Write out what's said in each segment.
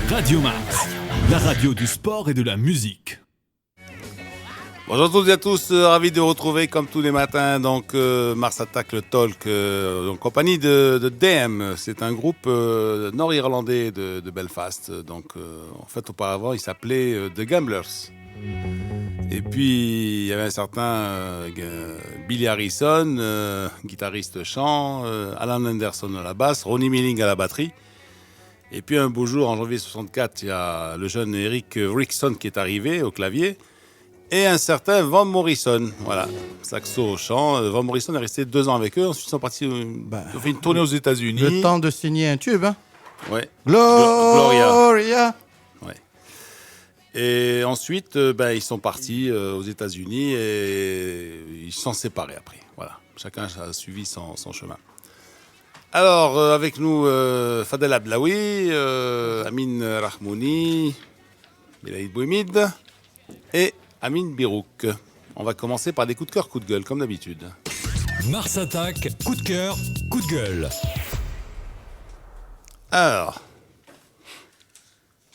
Radio Mars, la radio du sport et de la musique. Bonjour à toutes et à tous, ravi de vous retrouver comme tous les matins, donc Mars Attack le Talk, en compagnie de DM. C'est un groupe nord-irlandais de Belfast. Donc en fait auparavant il s'appelait The Gamblers. Et puis il y avait un certain Billy Harrison, guitariste chant, Alan Anderson à la basse, Ronnie Milling à la batterie. Et puis un beau jour en janvier 64, il y a le jeune Eric Wrighson qui est arrivé au clavier. Et un certain Van Morrison, voilà, saxo au chant. Van Morrison est resté 2 ans avec eux. Ensuite, ils sont partis, ils ont fait une tournée aux États-Unis. Le temps de signer un tube, hein. Ouais. Gloria. Ouais. Et ensuite, ils sont partis aux États-Unis et ils se sont séparés après. Voilà, chacun a suivi son chemin. Alors, avec nous, Fadel Ablaoui, Amin Rahmouni, Belaïd Bouimid et Amin Birouk. On va commencer par des coups de cœur, coups de gueule, comme d'habitude. Mars Attack, coup de cœur, coup de gueule. Alors,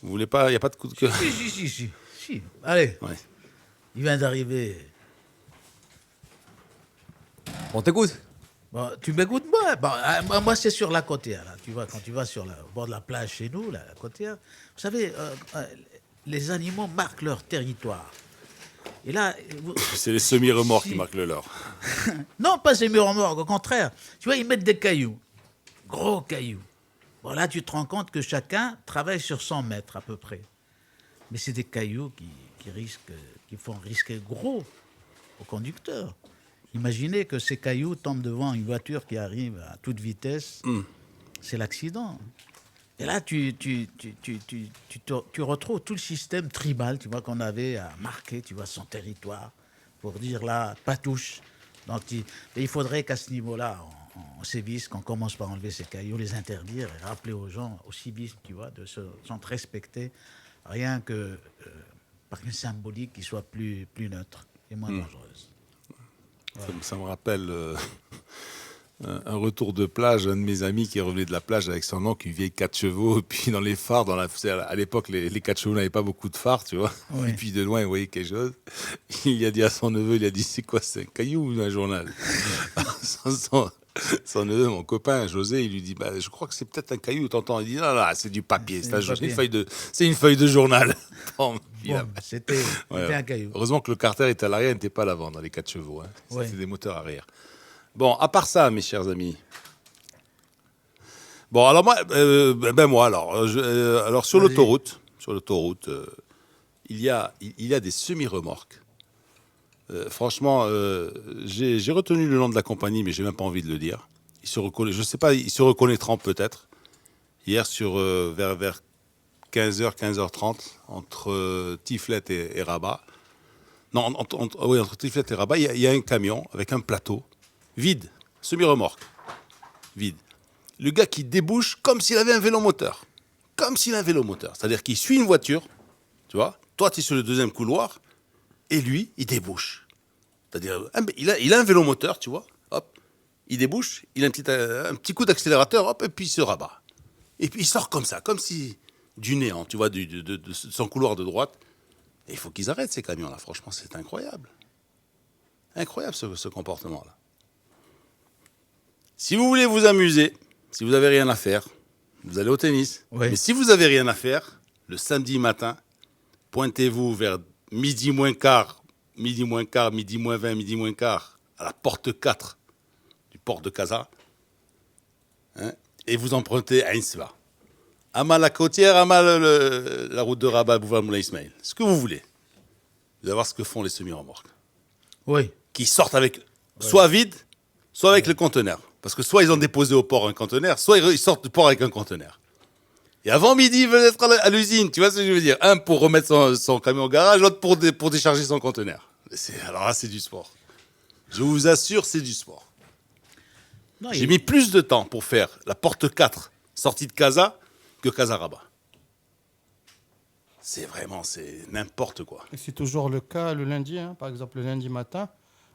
vous voulez pas, il n'y a pas de coup de cœur? Si. Allez, Ouais. il vient d'arriver. On t'écoute. Bon, tu m'écoutes moi? Moi, c'est sur la côtière. Là. Tu vois, quand tu vas sur le bord de la plage chez nous, la côtière, vous savez, les animaux marquent leur territoire. Et là, C'est les semi-remords qui marquent le leur. non, pas ces murs-morts, au contraire. Tu vois, ils mettent des cailloux, gros cailloux. Bon, là, tu te rends compte que chacun travaille sur 100 mètres à peu près. Mais c'est des cailloux qui font risquer gros au conducteur. Imaginez que ces cailloux tombent devant une voiture qui arrive à toute vitesse. C'est l'accident. Et là, tu retrouves tout le système tribal, tu vois, qu'on avait à marquer, tu vois, son territoire, pour dire là, pas touche. Donc, il faudrait qu'à ce niveau-là, on sévisse, qu'on commence par enlever ces cailloux, les interdire et rappeler aux gens au civisme, tu vois, de se respecter, rien que par une symbolique qui soit plus neutre et moins dangereuse. Ça me rappelle un retour de plage, un de mes amis qui revenait de la plage avec son oncle, une vieille 4 chevaux, et puis dans les phares, à l'époque, les 4 chevaux n'avaient pas beaucoup de phares, tu vois. Oui. Et puis de loin, il voyait quelque chose. Il a dit à son neveu, c'est quoi, c'est un caillou ou un journal? Son neveu, mon copain, José, il lui dit, je crois que c'est peut-être un caillou, t'entends? Il dit, non, c'est du papier, c'est une feuille de journal. C'était un caillou. Heureusement que le carter était à l'arrière, il n'était pas à l'avant dans les 4 chevaux. Hein. C'était Ouais. des moteurs arrière. Bon, à part ça, mes chers amis. Bon, alors moi, alors sur Vas-y. l'autoroute, il y a des semi-remorques. Franchement, j'ai retenu le nom de la compagnie, mais j'ai même pas envie de le dire. Je sais pas, ils se reconnaîtront peut-être. Hier, vers 15h, 15h30, entre Tiflet et Rabat. Non, entre Tiflet et Rabat, il y a un camion avec un plateau vide, semi-remorque, vide. Le gars qui débouche comme s'il avait un vélomoteur. Comme s'il a un vélomoteur. C'est-à-dire qu'il suit une voiture, tu vois. Toi, tu es sur le deuxième couloir, et lui, il débouche. C'est-à-dire, il a un vélomoteur, tu vois. Hop, il débouche, il a un petit coup d'accélérateur, hop, et puis il se rabat. Et puis il sort comme ça, comme si du néant, tu vois, de son couloir de droite. Et il faut qu'ils arrêtent ces camions-là. Franchement, c'est incroyable. Incroyable ce comportement-là. Si vous voulez vous amuser, si vous n'avez rien à faire, vous allez au tennis. Oui. Mais si vous n'avez rien à faire, le samedi matin, pointez-vous vers midi moins quart, midi moins 20, midi moins quart, à la porte 4 du port de Casa, hein, et vous empruntez Ainsva. Amal la côtière, Amal la route de Rabat, Boulevard Moulin Ismail. Ce que vous voulez. Vous allez voir ce que font les semi-remorques. Oui. Qui sortent avec, soit vide, soit avec le conteneur. Parce que soit ils ont déposé au port un conteneur, soit ils sortent du port avec un conteneur. Et avant midi, ils veulent être à l'usine. Tu vois ce que je veux dire? Un pour remettre son camion au garage, l'autre pour décharger son conteneur. Alors là, c'est du sport. Je vous assure, c'est du sport. Non, J'ai mis plus de temps pour faire la porte 4 sortie de Casa que Casa-Rabat. C'est n'importe quoi. Et c'est toujours le cas le lundi, hein. Par exemple, le lundi matin,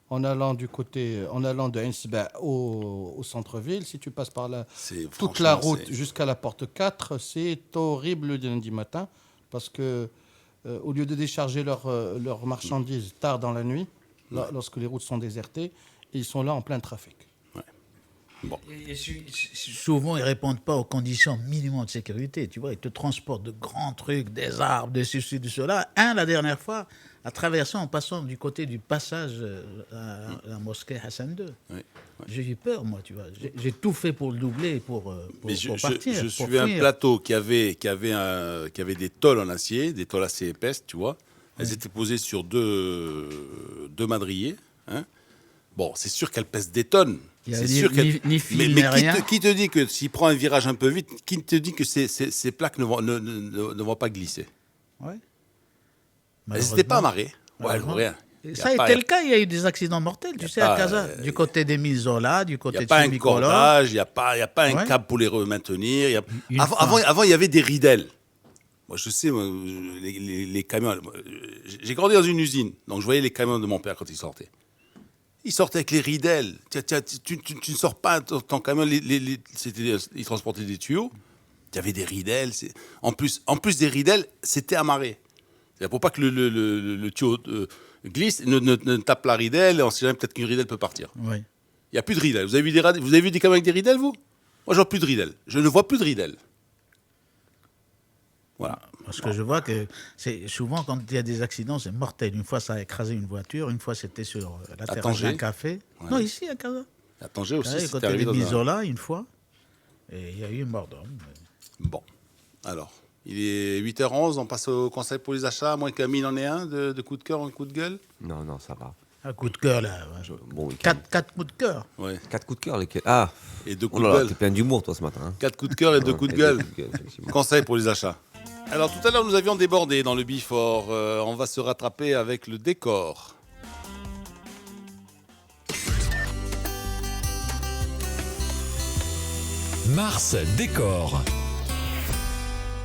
en allant de Hensba au centre-ville. Si tu passes par là, toute la route jusqu'à la porte 4, c'est horrible le lundi matin parce que au lieu de décharger leurs marchandises tard dans la nuit, lorsque les routes sont désertées, ils sont là en plein trafic. Bon. Et souvent, ils ne répondent pas aux conditions minimum de sécurité. Tu vois, ils te transportent de grands trucs, des arbres, de ceci, de cela. La dernière fois, à traversant, en passant du côté du passage à la mosquée Hassan II. Oui. J'ai eu peur, moi, tu vois. J'ai tout fait pour le doubler, pour partir. Je suivais un plateau qui avait des tôles en acier, des tôles assez épaisses, tu vois. Elles étaient posées sur deux madriers. Hein. Bon, c'est sûr qu'elles pèsent des tonnes. C'est sûr ni fil, mais rien. Qui te dit que s'il prend un virage un peu vite, qui te dit que ces plaques ne vont pas glisser? Ouais. Elles n'étaient pas amarrées. Ouais, rien. Ça a été le cas, il y a eu des accidents mortels, tu sais, à Casa, du côté des Misola, du côté de Saint-Nicolas. Il n'y a pas un cordage, il n'y a pas un câble pour les maintenir. Avant, il y avait des ridelles. Moi, je sais, les camions. J'ai grandi dans une usine, donc je voyais les camions de mon père quand ils sortaient. Ils sortaient avec les ridelles. Tu ne sors pas ton camion, ils transportaient des tuyaux. Il y avait des ridelles. En plus des ridelles, c'était amarré. C'est pour pas que le tuyau glisse, ne tape la ridelle, et on sait jamais, peut-être qu'une ridelle peut partir. Oui. Il n'y a plus de ridelles. Vous avez vu des camions avec des ridelles, vous? Moi, je vois plus de ridelles. Je ne vois plus de ridelles. Voilà. Parce que je vois que c'est souvent quand il y a des accidents, c'est mortel. Une fois, ça a écrasé une voiture. Une fois, c'était sur la terrasse d'un café. Ouais. Non, ici, à Casa. À Tanger aussi, c'était arrivé dans Misola, une fois. Et il y a eu une mort d'homme. Bon. Alors, il est 8h11. On passe au conseil pour les achats. Moins qu'Amine en ait un de coup de cœur, un coup de gueule. Non, ça va. Un coup de cœur, là. Ouais. Quatre coups de cœur. Ouais. 4 coups de cœur, lesquels? Ah. Et 2 coups de gueule. T'es plein d'humour, toi, ce matin. Hein. 4 coups de cœur et 2 coups de gueule. Conseil pour les achats. Alors, tout à l'heure, nous avions débordé dans le Bifort. On va se rattraper avec le décor. Mars décor.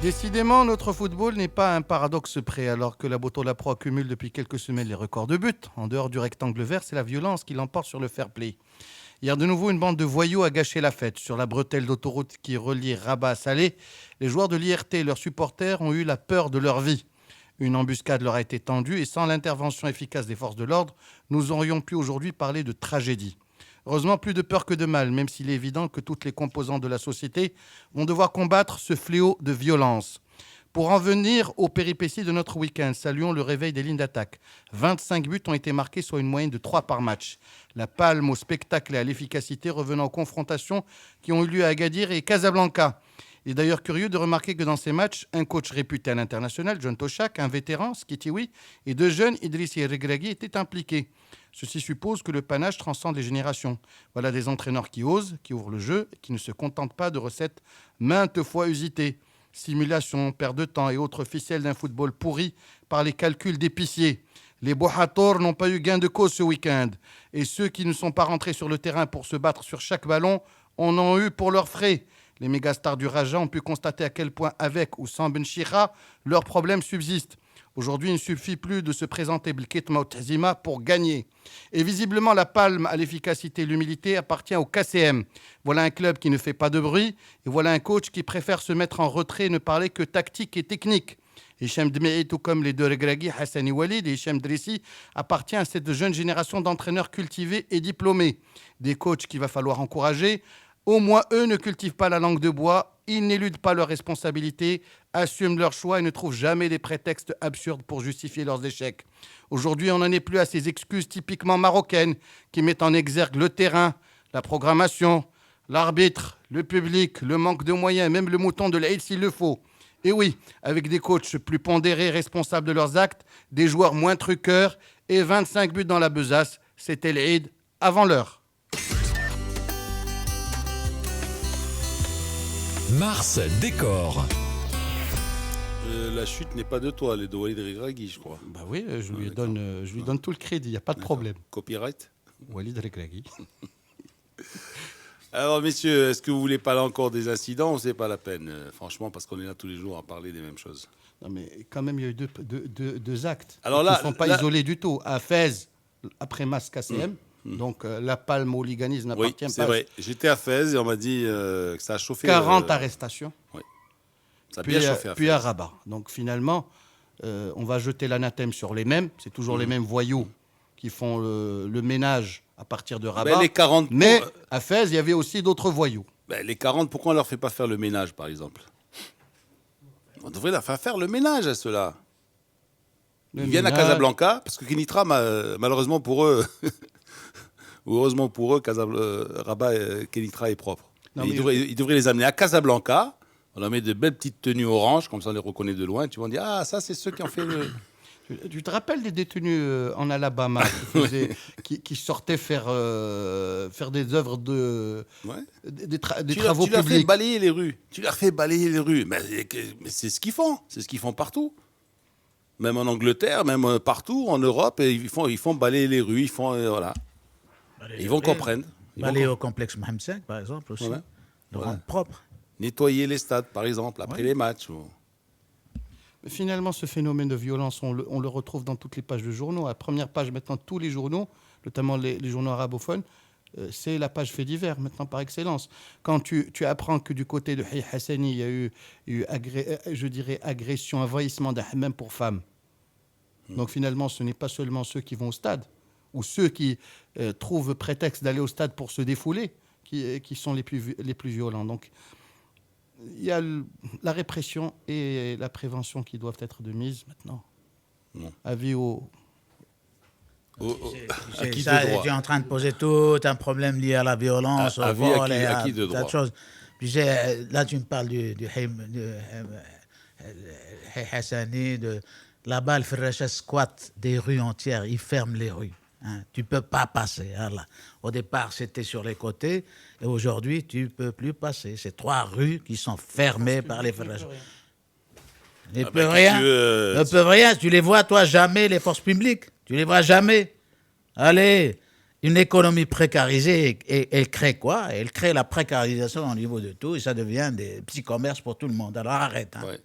Décidément, notre football n'est pas un paradoxe près. Alors que la Botola Pro accumule depuis quelques semaines les records de buts, en dehors du rectangle vert, c'est la violence qui l'emporte sur le fair play. Hier, de nouveau, une bande de voyous a gâché la fête. Sur la bretelle d'autoroute qui relie Rabat à Salé, les joueurs de l'IRT et leurs supporters ont eu la peur de leur vie. Une embuscade leur a été tendue et sans l'intervention efficace des forces de l'ordre, nous aurions pu aujourd'hui parler de tragédie. Heureusement, plus de peur que de mal, même s'il est évident que toutes les composantes de la société vont devoir combattre ce fléau de violence. Pour en venir aux péripéties de notre week-end, saluons le réveil des lignes d'attaque. 25 buts ont été marqués, soit une moyenne de 3 par match. La palme au spectacle et à l'efficacité revenant aux confrontations qui ont eu lieu à Agadir et Casablanca. Il est d'ailleurs curieux de remarquer que dans ces matchs, un coach réputé à l'international, John Toshak, un vétéran, Skitiwi, et 2 jeunes, Idrissi et Regragui, étaient impliqués. Ceci suppose que le panache transcende les générations. Voilà des entraîneurs qui osent, qui ouvrent le jeu et qui ne se contentent pas de recettes maintes fois usitées. Simulation, perte de temps et autres ficelles d'un football pourri par les calculs d'épiciers. Les Bohator n'ont pas eu gain de cause ce week-end. Et ceux qui ne sont pas rentrés sur le terrain pour se battre sur chaque ballon en ont eu pour leurs frais. Les mégastars du Raja ont pu constater à quel point, avec ou sans Benchira, leurs problèmes subsistent. Aujourd'hui, il ne suffit plus de se présenter Bilkitma ou Tazima pour gagner. Et visiblement, la palme à l'efficacité et l'humilité appartient au KCM. Voilà un club qui ne fait pas de bruit, et voilà un coach qui préfère se mettre en retrait et ne parler que tactique et technique. Hicham Dmei, tout comme les deux Regragui, Hassani Walid et Hicham Drissi, appartient à cette jeune génération d'entraîneurs cultivés et diplômés. Des coachs qu'il va falloir encourager. Au moins, eux ne cultivent pas la langue de bois, ils n'éludent pas leurs responsabilités, assument leurs choix et ne trouvent jamais des prétextes absurdes pour justifier leurs échecs. Aujourd'hui, on n'en est plus à ces excuses typiquement marocaines qui mettent en exergue le terrain, la programmation, l'arbitre, le public, le manque de moyens, même le mouton de l'Aïd s'il le faut. Et oui, avec des coachs plus pondérés, responsables de leurs actes, des joueurs moins truqueurs et 25 buts dans la besace, c'était l'Aïd avant l'heure. Mars décor. La chute n'est pas de toi, elle est de Walid Regragui, je crois. Bah oui, je lui donne tout le crédit, il n'y a pas de problème. Copyright. Walid Regragui. Alors, messieurs, est-ce que vous voulez parler encore des incidents ou c'est pas la peine? Franchement, parce qu'on est là tous les jours à parler des mêmes choses. Non, mais quand même, il y a eu deux actes. Alors là, qui ne sont pas isolés du tout. À Fès, après Mas KCM. Donc la palme au hooliganisme Oui, n'appartient c'est pas. vrai. J'étais à Fès et on m'a dit que ça a chauffé. 40 arrestations. Ça a Puis, bien chauffé à puis Fès. à Rabat. Donc finalement, on va jeter l'anathème sur les mêmes. C'est toujours les mêmes voyous qui font le ménage à partir de Rabat. Ben, les 40, Mais à Fès, il y avait aussi d'autres voyous. les 40, pourquoi on leur fait pas faire le ménage, par exemple? On devrait leur faire le ménage à ceux-là. Ils viennent à Casablanca, parce que Kenitra, malheureusement pour eux, ou heureusement pour eux, Rabat, Kenitra est propre. Non, Mais mais ils devraient les amener à Casablanca. On leur met de belles petites tenues oranges, comme ça on les reconnaît de loin. Tu vas dire, ah, ça c'est ceux qui ont fait le... Tu te rappelles des détenus en Alabama qui sortaient faire des œuvres des travaux Tu leur fais publics? balayer les rues. Tu leur fais balayer les rues. Mais c'est ce qu'ils font. C'est ce qu'ils font partout. Même en Angleterre, même partout, en Europe, et ils font balayer les rues. Ils font, voilà. Ils vont comprendre. Aller au complexe Mohamed V, par exemple, aussi. Voilà. Le Voilà. rendre propre. Nettoyer les stades, par exemple, après les matchs. Finalement, ce phénomène de violence, on le retrouve dans toutes les pages de journaux. À la première page, maintenant, tous les journaux, notamment les journaux arabophones, c'est la page fait divers, maintenant, par excellence. Quand tu apprends que du côté de Hay Hassani, il y a eu agression, envahissement d'un hammam pour femmes. Donc, finalement, ce n'est pas seulement ceux qui vont au stade, ou ceux qui trouvent prétexte d'aller au stade pour se défouler, qui sont les plus violents. Donc, il y a la répression et la prévention qui doivent être de mise maintenant. Non. Avis au... À qui Ça, de droit? tu es en train de poser tout un problème lié à la violence, au Avis à vol qui- et à qui de tas droit? choses. Puis là, tu me parles du Hay Hassani, là-bas, le Ferracha squatte des rues entières, il ferme les rues. Hein. Tu ne peux pas passer. Voilà. Au départ, c'était sur les côtés, et aujourd'hui, tu ne peux plus passer. C'est 3 rues qui sont fermées par les Ferracha. Ils ne peuvent rien. Ils ne peuvent rien. Tu les vois, toi, jamais, les forces publiques. Tu les vois jamais. Allez, une économie précarisée, et elle crée quoi? Elle crée la précarisation au niveau de tout, et ça devient des petits commerces pour tout le monde. Alors arrête. Hein. Ouais.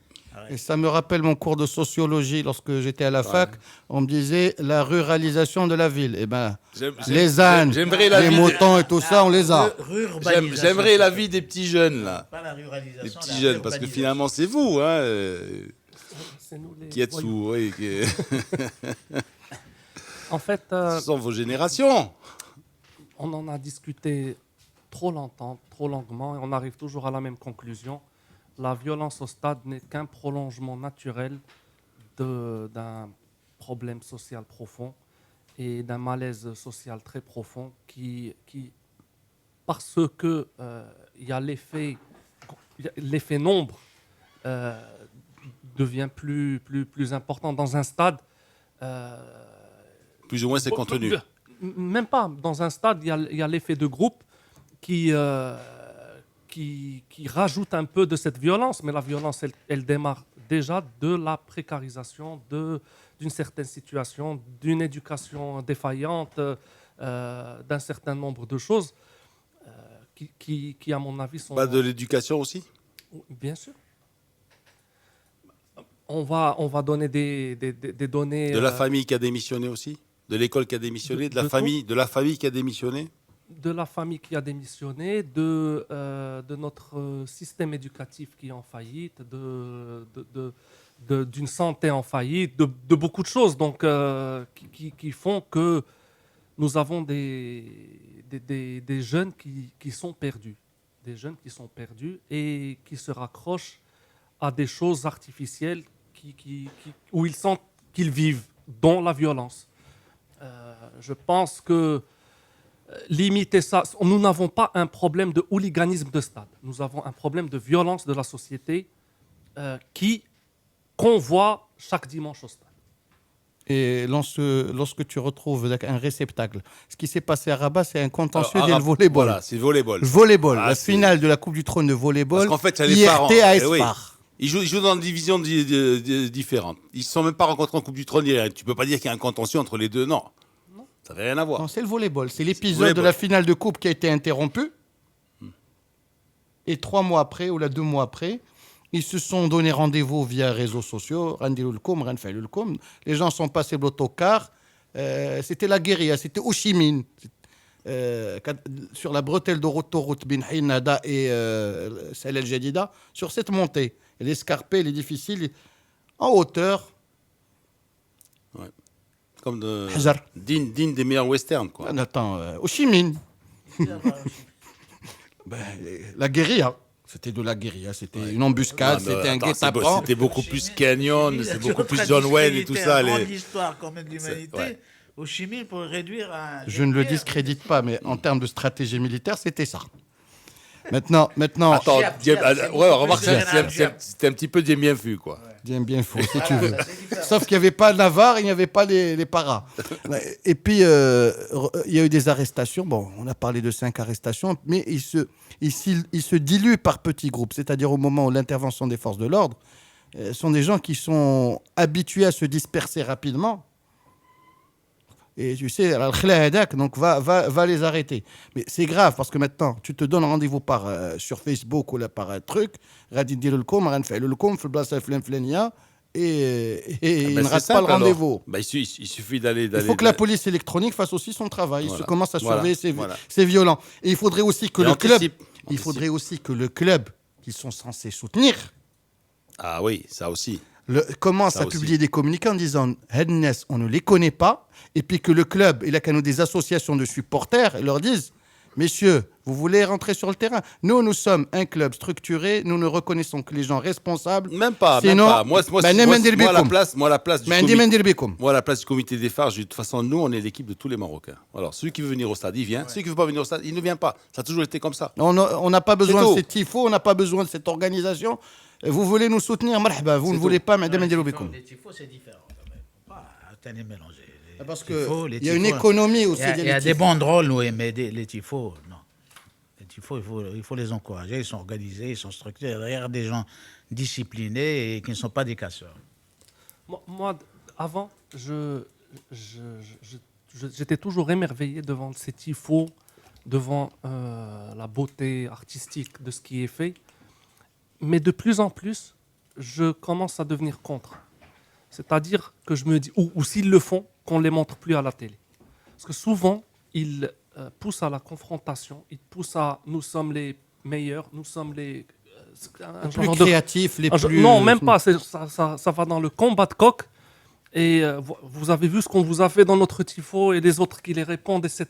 Et ça me rappelle mon cours de sociologie lorsque j'étais à la fac. On me disait la ruralisation de la ville. Eh ben, les ânes, j'aimerais les l'avis moutons et tout ça, on les a. Rurbanisation. J'aimerais l'avis des petits jeunes, là. Pas la ruralisation. Les la petits jeunes, parce que urbanisation. finalement, c'est vous, hein, C'est nous les qui êtes voyous. sous... Oui, En fait, ce sont vos générations. on en a discuté trop longtemps, trop longuement, et on arrive toujours à la même conclusion. La violence au stade n'est qu'un prolongement naturel d'un problème social profond et d'un malaise social très profond parce que il y a l'effet nombre devient plus important dans un stade. Plus ou moins, c'est contenu. Même pas. Dans un stade, il y a l'effet de groupe qui rajoute un peu de cette violence, mais la violence, elle démarre déjà de la précarisation d'une certaine situation, d'une éducation défaillante, d'un certain nombre de choses qui, à mon avis, sont... Pas de l'éducation aussi? Bien sûr. On va donner des données... De la famille qui a démissionné aussi? De l'école qui a démissionné? De la famille qui a démissionné? De la famille qui a démissionné, de notre système éducatif qui est en faillite, d'une santé en faillite, de beaucoup de choses donc, qui font que nous avons des jeunes qui sont perdus. Des jeunes qui sont perdus et qui se raccrochent à des choses artificielles où ils sentent qu'ils vivent, dont la violence. Je pense que limiter ça, nous n'avons pas un problème de hooliganisme de stade. Nous avons un problème de violence de la société qu'on voit chaque dimanche au stade. Et lorsque tu retrouves un réceptacle, ce qui s'est passé à Rabat, c'est un contentieux Alors, du volleyball. Voilà, c'est le volleyball. Volleyball, Ah, la c'est- finale de la Coupe du Trône de volleyball, Parce qu'en fait, il y a les parents. IRT à Eh oui. Espar. Ils jouent dans des divisions différentes. Ils ne se sont même pas rencontrés en Coupe du Trône. Tu ne peux pas dire qu'il y a un contentieux entre les deux. Non. Ça n'avait rien à voir. Non, c'est le volleyball. C'est l'épisode Volleyball. de la finale de Coupe qui a été interrompu. Et 3 mois après, ou 2 mois après, ils se sont donné rendez-vous via réseaux sociaux. Les gens sont passés l'autocar. C'était la guérilla, c'était Ho Chi Minh. Sur la bretelle d'autoroute bin Nada et Saïd El Jadida, sur cette montée. Elle est escarpée, elle est difficile, en hauteur. Comme Hazard. digne des meilleurs westerns, quoi. Attends, Ho Chi Minh. La guérilla. C'était de la guérilla, c'était une embuscade, c'était un guet-apens. C'était beaucoup plus Canyon, c'est beaucoup plus John Wayne et tout ça. Grande histoire quand même de l'humanité. Ouais. Ho Chi Minh pour réduire à... Je ne le discrédite pas, mais en termes de stratégie militaire, c'était ça. Maintenant, Attends, remarque, Diem. c'était un petit peu Diem bien vu, quoi. bien faux, si tu veux. Sauf qu'il n'y avait pas Navarre, il n'y avait pas les paras. Et puis, il y a eu des arrestations. Bon, on a parlé de 5 arrestations, mais ils se diluent par petits groupes. C'est-à-dire au moment où l'intervention des forces de l'ordre sont des gens qui sont habitués à se disperser rapidement. Et tu sais, donc va les arrêter. Mais c'est grave parce que maintenant, tu te donnes rendez-vous sur Facebook ou là, par un truc, et il ne rate pas le rendez-vous. Il suffit d'aller. Il faut que la police électronique fasse aussi son travail. Il commence à surveiller ces violents. Et il faudrait aussi que le club qu'ils sont censés soutenir. Ah oui, ça aussi. Commence à publier des communiqués en disant Hednes, on ne les connaît pas, et puis que le club, il a qu'à nous des associations de supporters, leur disent messieurs, vous voulez rentrer sur le terrain? Nous sommes un club structuré, nous ne reconnaissons que les gens responsables. Même pas. Moi, la place du comité des phares, de toute façon, nous, on est l'équipe de tous les Marocains. Alors, celui qui veut venir au stade, il vient. Celui qui ne veut pas venir au stade, il ne vient pas. Ça a toujours été comme ça. On n'a pas besoin de ces tifos, on n'a pas besoin de cette organisation. Vous voulez nous soutenir, marhaba. Vous ne voulez pas, madame Ndielobikoum. Les tifos, c'est différent. Pas mélanger. Parce qu'il y a une économie aussi. Il y a des banderoles, nous, mais les tifos, non. Les tifos, il faut les encourager. Ils sont organisés, ils sont structurés derrière des gens disciplinés et qui ne sont pas des casseurs. Moi avant, j'étais toujours émerveillé devant ces tifos, devant la beauté artistique de ce qui est fait. Mais de plus en plus, je commence à devenir contre. C'est-à-dire que je me dis, ou s'ils le font, qu'on ne les montre plus à la télé. Parce que souvent, ils poussent à la confrontation, ils poussent à nous sommes les meilleurs, nous sommes les plus créatifs, les plus... Non, même pas, ça va dans le combat de coq. Et vous avez vu ce qu'on vous a fait dans notre tifo et les autres qui les répondent, etc.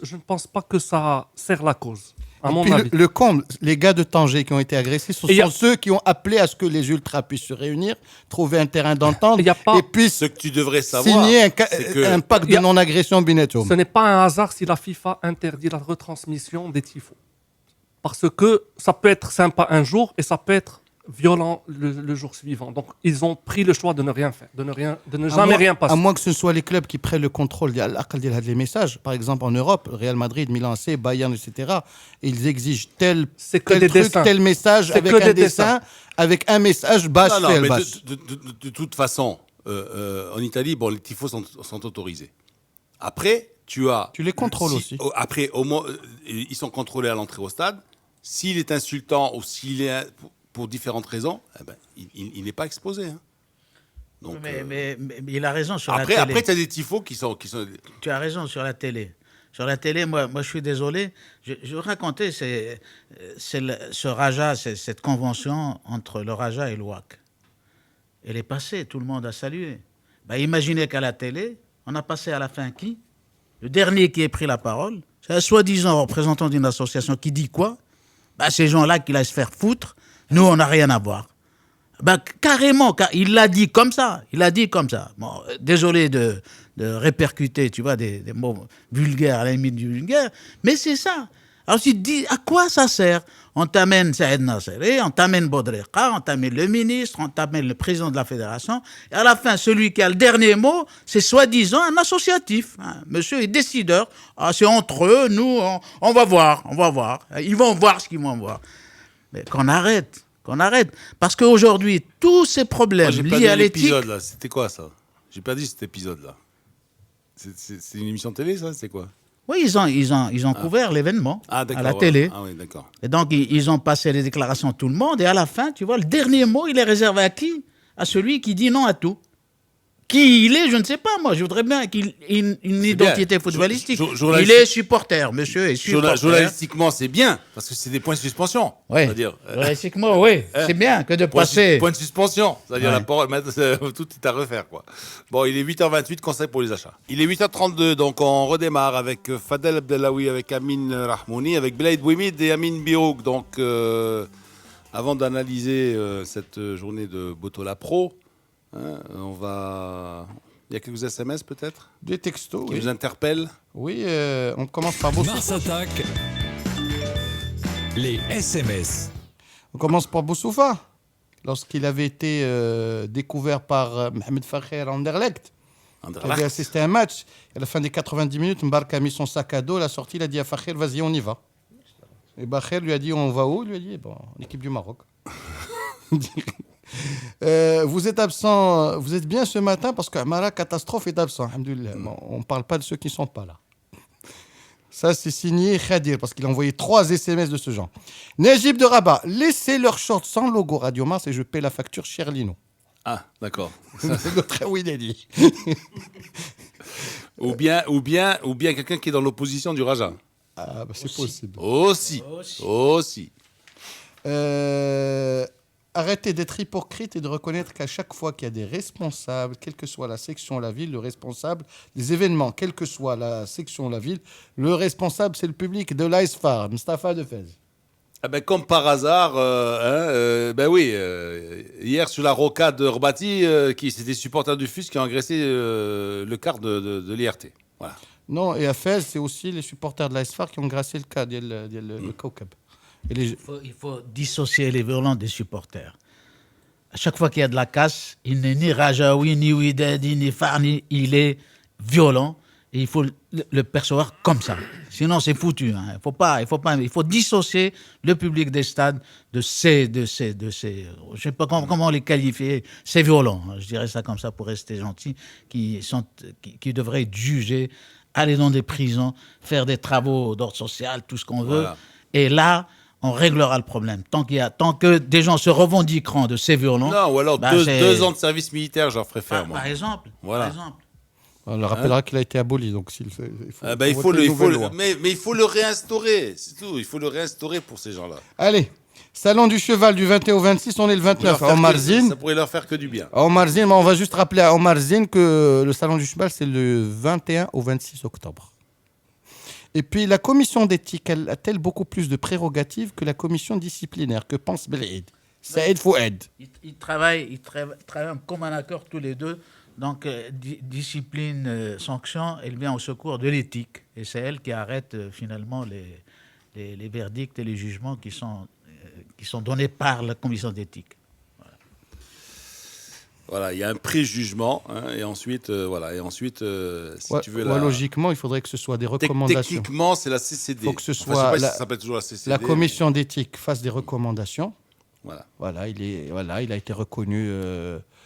Je ne pense pas que ça sert la cause. À mon avis. Le comble, les gars de Tanger qui ont été agressés, ce sont ceux qui ont appelé à ce que les ultras puissent se réunir, trouver un terrain d'entente et puissent ce que tu devrais savoir, signer un pacte de non-agression binétome. Ce n'est pas un hasard si la FIFA interdit la retransmission des tifos. Parce que ça peut être sympa un jour et ça peut être violent le jour suivant. Donc, ils ont pris le choix de ne rien faire, de ne jamais rien passer. À moins que ce soit les clubs qui prennent le contrôle des messages. Par exemple, en Europe, Real Madrid, Milan AC, Bayern, etc. Ils exigent tel message avec un dessin, avec un message basse. De toute façon, en Italie, les tifos sont autorisés. Après, tu les contrôles aussi. Après, au moins, ils sont contrôlés à l'entrée au stade. S'il est insultant ou s'il est... pour différentes raisons, il n'est pas exposé. Hein. Donc, mais il a raison sur la télé. Après, tu as des tifos qui sont... Tu as raison sur la télé. Sur la télé, moi je suis désolé. Je racontais ce Raja, cette convention entre le Raja et le WAC. Elle est passée, tout le monde a salué. Imaginez qu'à la télé, on a passé à la fin qui? Le dernier qui ait pris la parole, c'est un soi-disant représentant d'une association qui dit quoi? Ces gens-là qui laissent faire foutre. Nous, on n'a rien à voir. Carrément, il l'a dit comme ça. Bon, désolé de répercuter, tu vois, des mots vulgaires, à la limite du vulgaire, mais c'est ça. Alors tu te dis, à quoi ça sert? On t'amène Saïd Nasseri, on t'amène Boudrika, on t'amène le ministre, on t'amène le président de la fédération, et à la fin, celui qui a le dernier mot, c'est soi-disant un associatif. Monsieur est décideur. C'est entre eux, nous, on va voir. Ils vont voir ce qu'ils vont voir. Mais qu'on arrête. Parce qu'aujourd'hui, tous ces problèmes liés à l'éthique... C'était quoi, ça? J'ai pas dit cet épisode-là. C'est une émission de télé, ça? C'est quoi? Oui, ils ont couvert l'événement à la télé. Ah oui, d'accord. Et donc, ils ont passé les déclarations à tout le monde. Et à la fin, tu vois, le dernier mot, il est réservé à qui? À celui qui dit non à tout. Qui il est, je ne sais pas, moi. Je voudrais bien qu'il ait une identité footballistique. Il est supporter, monsieur est supporter. Journalistiquement, c'est bien, parce que c'est des points de suspension. Oui. C'est-à-dire, Journalistiquement, oui. C'est bien que de passer. Point de suspension. C'est-à-dire, Ouais. tout est à refaire, quoi. Bon, il est 8h28, conseil pour les achats. Il est 8h32, donc on redémarre avec Fadel Abdellaoui, avec Amine Rahmouni, avec Belaïd Bouimid et Amine Birouk. Donc, avant d'analyser cette journée de Botola Pro, on va... Il y a quelques SMS peut-être Des textos, qui oui. vous interpellent. Oui, on commence par Boussoufa. Mars Attack, les SMS. On commence par Boussoufa. Lorsqu'il avait été découvert par Mohamed Fakher à Anderlecht, il avait assisté à un match. À la fin des 90 minutes, Mbarka a mis son sac à dos, il a sorti, il a dit à Fakher, vas-y, on y va. Et Fakher lui a dit, on va où? Il lui a dit, bon, l'équipe du Maroc. Vous êtes absent, vous êtes bien ce matin parce que Amara Catastrophe est absent. Alhamdoulilah. Bon, on ne parle pas de ceux qui ne sont pas là. Ça, c'est signé Khadir parce qu'il a envoyé 3 SMS de ce genre. Najib de Rabat, laissez leur short sans logo Radio Mars et je paie la facture cher Lino. Ah, d'accord. C'est notre oui, il a dit. ou bien quelqu'un qui est dans l'opposition du Raja. Ah, bah, c'est possible. Aussi. Arrêtez d'être hypocrite et de reconnaître qu'à chaque fois qu'il y a des responsables, quelle que soit la section, la ville, le responsable des événements, quelle que soit la section, la ville, le responsable, c'est le public de l'ASFAR, Mustapha Defez. Ah ben, comme par hasard, hier sur la rocade de Rbati, c'est des supporters du FUS qui ont agressé le quart de l'IRT. Voilà. Non, et à Fès, c'est aussi les supporters de l'ASFAR qui ont gracié le cas, le Kaukab. Il faut dissocier les violents des supporters. À chaque fois qu'il y a de la casse, il n'est ni Rajaoui, ni Ouidadi, ni Farni, il est violent et il faut le percevoir comme ça. Sinon, c'est foutu. Hein. Il faut dissocier le public des stades de ces je ne sais pas comment les qualifier, ces violents. Je dirais ça comme ça pour rester gentil, qui devraient être jugés, aller dans des prisons, faire des travaux d'ordre social, tout ce qu'on veut. Voilà. Et là, on réglera le problème. Tant que des gens se revendiqueront de ces violents... Non, ou alors 2 ans de service militaire, j'en préfère, moi. Par exemple. Voilà. Par exemple. On le rappellera qu'il a été aboli, donc il faut mais il faut le réinstaurer, c'est tout. Il faut le réinstaurer pour ces gens-là. Allez, Salon du Cheval du 21 au 26, on est le 29 à Omar Zine. Ça pourrait leur faire que du bien. À Omar Zine, on va juste rappeler à Omar Zine que le Salon du Cheval, c'est le 21 au 26 octobre. Et puis, la commission d'éthique, elle a-t-elle beaucoup plus de prérogatives que la commission disciplinaire? Que pense Belaïd? Saïd Fouad. Ils travaillent comme un accord tous les deux. Donc, discipline, sanction, elle vient au secours de l'éthique. Et c'est elle qui arrête finalement les verdicts et les jugements qui sont donnés par la commission d'éthique. Voilà, il y a un préjugement, hein, et ensuite, si tu veux... Logiquement, il faudrait que ce soit des recommandations. Techniquement, c'est la CCD. Il faut que ce soit ça s'appelle toujours la CCD. La commission d'éthique fasse des recommandations. Voilà, il a été reconnu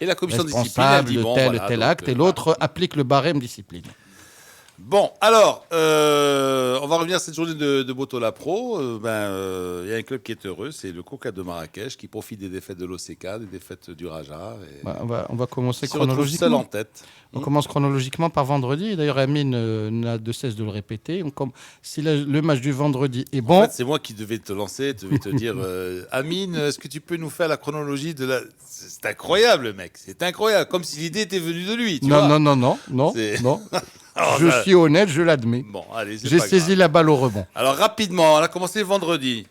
et la commission responsable discipline, de tel acte, et l'autre applique le barème discipline. Bon, alors, on va revenir à cette journée de Botola Pro. Il y a un club qui est heureux, c'est le Koka de Marrakech, qui profite des défaites de l'OCK, des défaites du Raja. Et On va commencer se retrouve seul chronologiquement. en tête. On commence chronologiquement par vendredi. D'ailleurs, Amine n'a de cesse de le répéter. Si le match du vendredi est bon... En fait, c'est moi qui devais te lancer, te dire Amine, est-ce que tu peux nous faire la chronologie de la... C'est incroyable, mec. C'est incroyable. Comme si l'idée était venue de lui. Non. Je suis honnête, je l'admets. Bon, allez, J'ai saisi la balle au rebond. Alors, rapidement, on a commencé vendredi.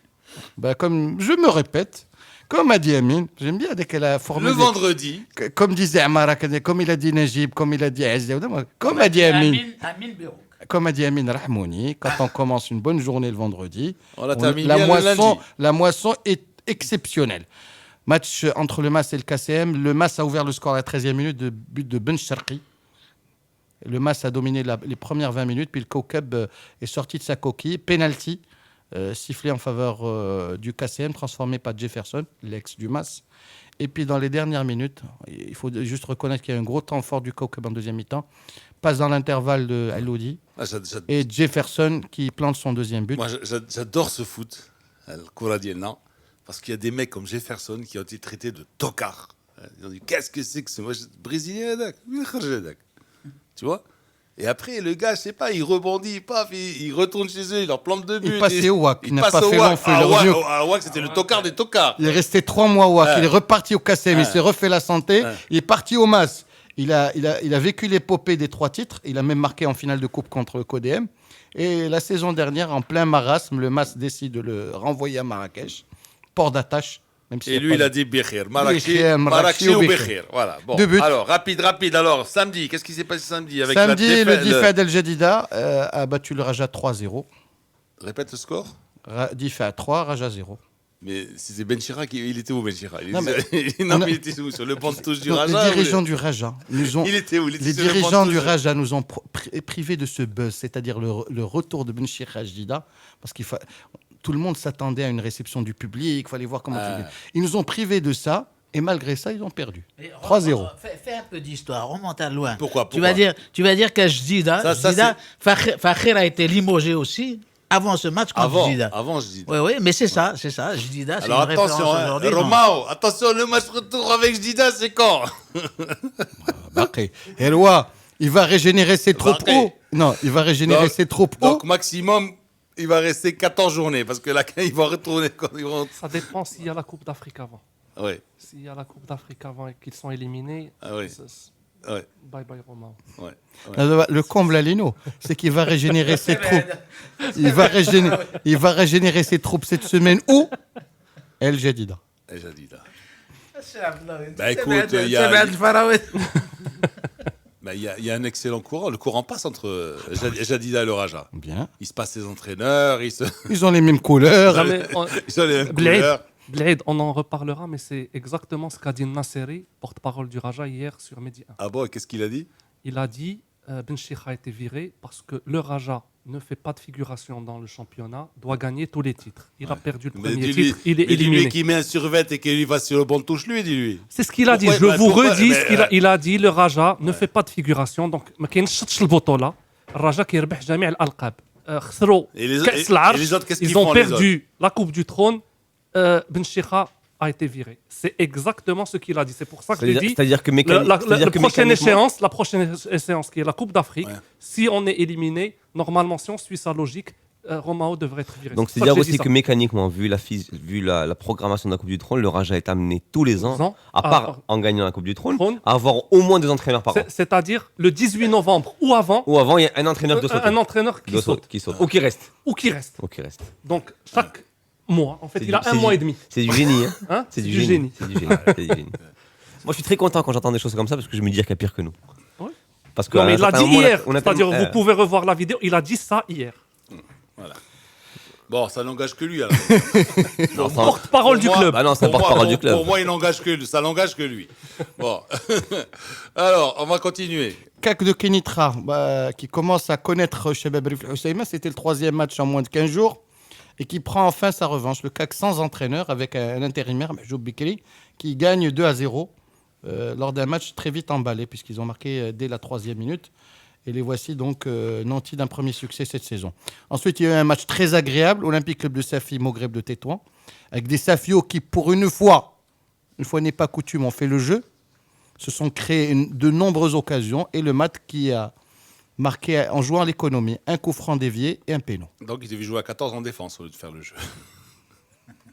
Comme je me répète, comme a dit Amine, j'aime bien dès qu'elle a formé... Le vendredi. Comme disait Amara, comme il a dit Najib, comme il a dit Aziz, comme a dit Amine. Comme a dit Amine Rahmouni, quand on commence une bonne journée le vendredi, la moisson est exceptionnelle. Match entre le MAS et le KCM. Le MAS a ouvert le score à la 13e minute de but de Ben Sharqi. Le MAS a dominé les premières 20 minutes, puis le Kaukab est sorti de sa coquille. Penalty sifflé en faveur du KCM, transformé par Jefferson, l'ex du MAS. Et puis dans les dernières minutes, il faut juste reconnaître qu'il y a un gros temps fort du Kaukab en deuxième mi-temps. Passe dans l'intervalle de Elodi et Jefferson qui plante son deuxième but. Moi, j'adore ce foot, le Kouradien, non, parce qu'il y a des mecs comme Jefferson qui ont été traités de tocards. Ils ont dit, qu'est-ce que c'est que ce match brésilien, tu vois? Et après, le gars, je sais pas, il rebondit, paf, il retourne chez eux, il leur plante 2 buts. Il passait au WAC, il n'a passe pas au fait WAC. long feu. Ah, Il est revenu WAC, c'était le tocard des tocards. Il est resté 3 mois au WAC. Il est reparti au KSM. Il s'est refait la santé. Ouais. Il est parti au MAS. Il a vécu l'épopée des 3 titres. Il a même marqué en finale de coupe contre le CODM. Et la saison dernière, en plein marasme, le MAS décide de le renvoyer à Marrakech. Port d'attache. Même s'il y Et a lui, pas il a de- dit Bekhir. Bekhir, Marrakech ou Bekhir. Voilà. Bon. 2 buts. Alors, rapide. Alors, samedi, qu'est-ce qui s'est passé samedi avec Samedi, la le défaite, Difa El Jadida a battu le Raja 3-0. Répète le score. Difa 3, Raja 0. Mais c'était Ben Chirac, il était où Ben Chirac? Non, mais Il était où? Sur le banc de touche du Non, Raja? les dirigeants du Raja nous ont... Il était où? Il était Les sur le banc de dirigeants du touche. Raja nous ont privés de ce buzz, c'est-à-dire le retour de Benchir Rajdida, parce tout le monde s'attendait à une réception du public, il fallait voir comment... Ils nous ont privés de ça, et malgré ça, ils ont perdu. 3-0. Fais un peu d'histoire, remonte à loin. Pourquoi Tu vas dire qu'à Jdida, Ça, Fakhir a été limogé aussi avant ce match contre Jdida. Avant, je dis. Oui, mais c'est ça. Jdida, c'est une Alors référence attention, aujourd'hui. non. Romao, attention, le match retour avec Jdida, c'est quand? Bakri. Elwa, il va régénérer ses troupes Bakri. haut. Non, il va régénérer ses troupes haut. Donc, maximum, il va rester 14 journées, parce que là, il va retourner quand il rentre. Ça dépend s'il y a la Coupe d'Afrique avant. Ouais, S'il y a la Coupe d'Afrique avant et qu'ils sont éliminés, Ah oui. ouais, bye bye Romain. ouais. Le comble à Lino, c'est qu'il va régénérer ses troupes. Il va régénérer ses troupes cette semaine où El Jadida. Et Jadida. Bah écoute, il y a un excellent courant. Le courant passe entre Jadida et le Raja. Bien. Il se passe les entraîneurs, Ils ont les mêmes couleurs. Jamais, ils ont les mêmes Bled, couleurs. Bled, on en reparlera, mais c'est exactement ce qu'a dit Nasseri, porte-parole du Raja, hier sur Medi 1. Ah bon, et qu'est-ce qu'il a dit? Il a dit Benchir a été viré parce que le Raja ne fait pas de figuration dans le championnat, doit gagner tous les titres. Il a perdu le Mais premier dis-lui- titre, il est mais dis-lui éliminé. qui met un survêt et qu'il va sur le banc de touche, lui, dis-lui. C'est ce qu'il a dit. Pourquoi- Je vous pourquoi- redis mais, ce qu'il a dit. Le Raja ne fait pas de figuration. Donc, ما كاينش البطولة. الرجاء كيربح جميع الألقاب. خسروا Et les- كأس et- العرش. et les autres, qu'est-ce qu'ils Ils ont font, les perdu la Coupe du Trône. Ben Chikha a été viré. C'est exactement ce qu'il a dit. C'est pour ça que j'ai dit C'est-à-dire que la prochaine échéance qui est la Coupe d'Afrique, Ouais. si on est éliminé, normalement, si on suit sa logique, Romao devrait être viré. Donc C'est c'est pour ça dire que j'ai aussi dit que mécaniquement, vu la programmation de la Coupe du Trône, le Raja est amené tous les ans, à part en gagnant la Coupe du Trône, à avoir au moins 2 entraîneurs par an. C'est-à-dire le 18 novembre ou avant, Ou avant, il y a un entraîneur de saute. un entraîneur qui saute. Ou qui reste. Ou qui reste. Ou qui reste. Donc, chaque mois, en fait, C'est il a du- un c'est mois du- et demi. C'est du génie. Hein. Hein C'est du du génie. génie. C'est du génie. C'est du génie. Moi, je suis très content quand j'entends des choses comme ça parce que je me dis qu'il y a pire que nous. Ouais. Parce que Non, mais il l'a dit hier. on a C'est-à-dire, tellement- vous pouvez revoir la vidéo. Il a dit ça hier. Voilà. Bon, ça n'engage que lui, alors. Non, ça- Porte-parole du Pour moi- club. Bah non, c'est un Pour moi- porte-parole du pour- club. Pour moi, ça n'engage que lui. Bon. Alors, on va continuer. CAC de Kenitra, qui commence à connaître Chebab Rifl Husseima, c'était le 3e match en moins de 15 jours, et qui prend enfin sa revanche. Le CAC sans entraîneur, avec un intérimaire, Mahjoub Bikri, qui gagne 2-0 lors d'un match très vite emballé, puisqu'ils ont marqué dès la 3e minute. Et les voici donc nantis d'un premier succès cette saison. Ensuite, il y a eu un match très agréable, Olympique Club de Safi, Maghreb de Tétouan, avec des Safios qui, pour une fois n'est pas coutume, ont fait le jeu, se sont créés de nombreuses occasions, et le match qui a marqué en jouant à l'économie, un coup franc dévié et un péno. Donc, il devait jouer à 14 en défense au lieu de faire le jeu.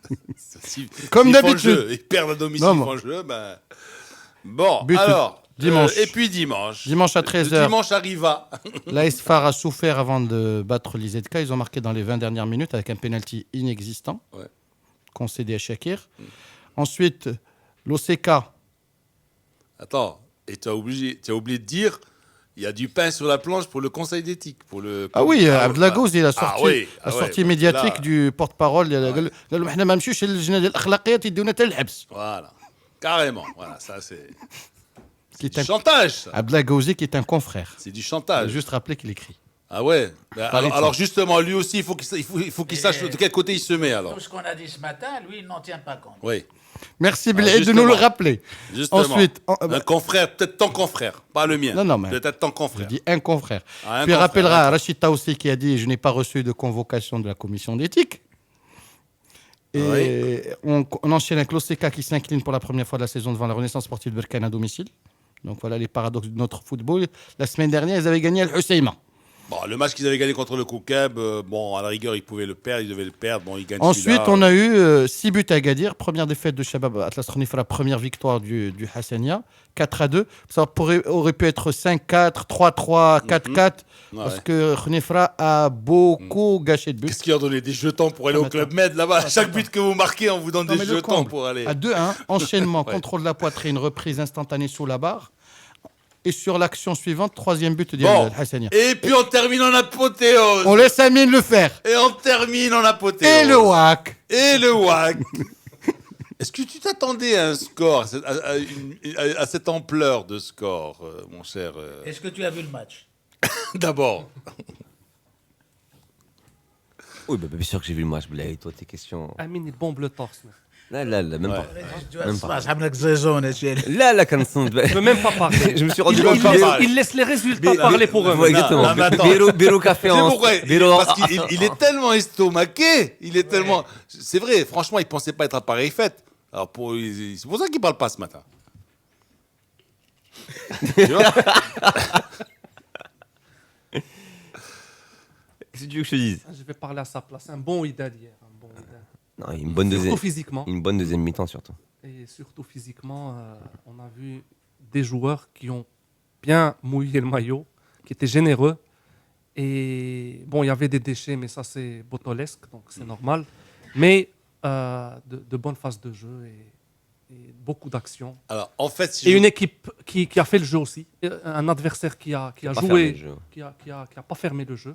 Comme s'ils font le d'habitude. jeu, ils perdent à domicile, Non, ils mais- font le jeu. Ben... Bon, But alors. dimanche. Et puis dimanche. Dimanche à 13h. Dimanche arriva. L'AS Far a souffert avant de battre l'IZK. Ils ont marqué dans les 20 dernières minutes avec un penalty inexistant, Ouais. concédé à Shakir. Ensuite, l'OCK. Attends, et tu as oublié de dire, il y a du pain sur la planche pour le conseil d'éthique. Ah oui, Abdelagouz, il a sorti oui, la ouais, sortie médiatique là. du porte-parole. Il a dit قال لهم احنا ما نمشيوش للجنة ديال الأخلاقيات يدونا حتى للحبس. Voilà, carrément. Voilà, ça c'est Qui du est un- chantage. Ça. Abdelagouzi, qui est un confrère. C'est du Je vais chantage. juste rappeler qu'il écrit. Ah ouais. Ben, Parlez de ça. alors justement, lui aussi, il faut qu'il sache de quel côté il se met alors. Tout ce qu'on a dit ce matin, lui, il n'en tient pas compte. Oui, Merci Blaise de justement. nous le rappeler. justement. Ensuite, un confrère, peut-être ton confrère, pas le mien. Non, mais- peut-être ton je confrère. dis un confrère. Ah, un Puis il confrère, rappellera d'accord. Rachid Taoussi qui a dit « Je n'ai pas reçu de convocation de la commission d'éthique ». Et Oui. on on enchaîne avec l'OCK qui s'incline pour la première fois de la saison devant la Renaissance sportive de Berkane à domicile. Donc voilà les paradoxes de notre football. La semaine dernière, ils avaient gagné Al Husseima. Bon, le match qu'ils avaient gagné contre le Koukeb, bon, à la rigueur, ils pouvaient le perdre, ils devaient le perdre. Bon, ils gagnent Ensuite, celui-là. on a eu 6 buts à Agadir. Première défaite de Shabab Atlas Khenifra, première victoire du Hassania. 4-2. Ça aurait pu être 5-4, 3-3, 4-4. Parce que Khenifra a beaucoup gâché de buts. Qu'est-ce qu'ils ont donné des jetons pour aller au Club Med là-bas? Chaque but que vous marquez, on vous donne des jetons pour aller. À 2-1, enchaînement, contrôle de la poitrine, reprise instantanée sous la barre. Et sur l'action suivante, troisième but de Hassania. Et puis on termine en apothéose. On laisse Amine le faire. Et on termine en apothéose. Et le WAC. Et le WAC. Est-ce que tu t'attendais à un score, à cette ampleur de score, mon cher Est-ce que tu as vu le match? D'abord. Oui, bien sûr que j'ai vu le match, Blaye. Toi, tes questions. Amine, il bombe le torse. Là, même pas. Même pas. Là, quand on Je peux même pas parler. Je me suis rendu Il, compte il, il laisse les résultats parler pour eux. Ouais, exactement. Béro Café en. Parce qu'il est tellement estomaqué. Il est tellement. C'est vrai, franchement, il pensait pas être à pareille fête. Alors c'est pour ça qu'il parle pas ce matin. Tu vois? Qu'est-ce que tu veux que je te dise? Je vais parler à sa place. Un bon Ida d'hier. Non, une bonne surtout physiquement. Une bonne deuxième mi-temps surtout. Et surtout physiquement, on a vu des joueurs qui ont bien mouillé le maillot, qui étaient généreux. Et bon, il y avait des déchets, mais ça c'est botolesque, donc c'est normal. Mais de bonnes phases de jeu et beaucoup d'actions. Alors, en fait, et une équipe qui a fait le jeu aussi. Un adversaire qui a joué, qui a pas fermé le jeu.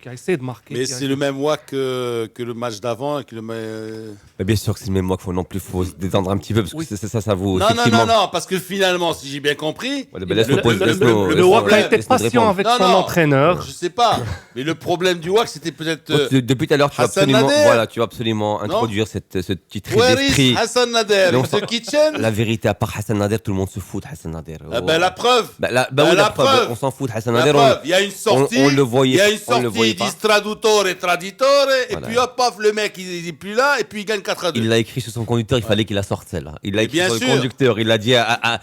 Qui a essayé de marquer. Mais c'est le même WAC que le match d'avant. Bien sûr que c'est le même WAC, il faut se détendre un petit peu parce que ça vaut. Non, parce que finalement, si j'ai bien compris. Le WAC a été patient avec son entraîneur. Je sais pas. Mais le problème du WAC, c'était peut-être. Depuis tout à l'heure, tu vas absolument introduire ce petit trait d'esprit. Hassan Nader, Mr. Kitchen. La vérité, à part Hassan Nader, tout le monde se fout de Hassan Nader. La preuve. La preuve. On s'en fout de Hassan Nader. Il y a une sortie. On le voyait. Il y a une sortie. Il dit traduttore, traditore, et puis hop, paf, le mec, il est plus là, et puis il gagne 4-2. Il l'a écrit sur son conducteur, il fallait qu'il la sorte celle-là. Il l'a écrit sur le conducteur, il l'a dit à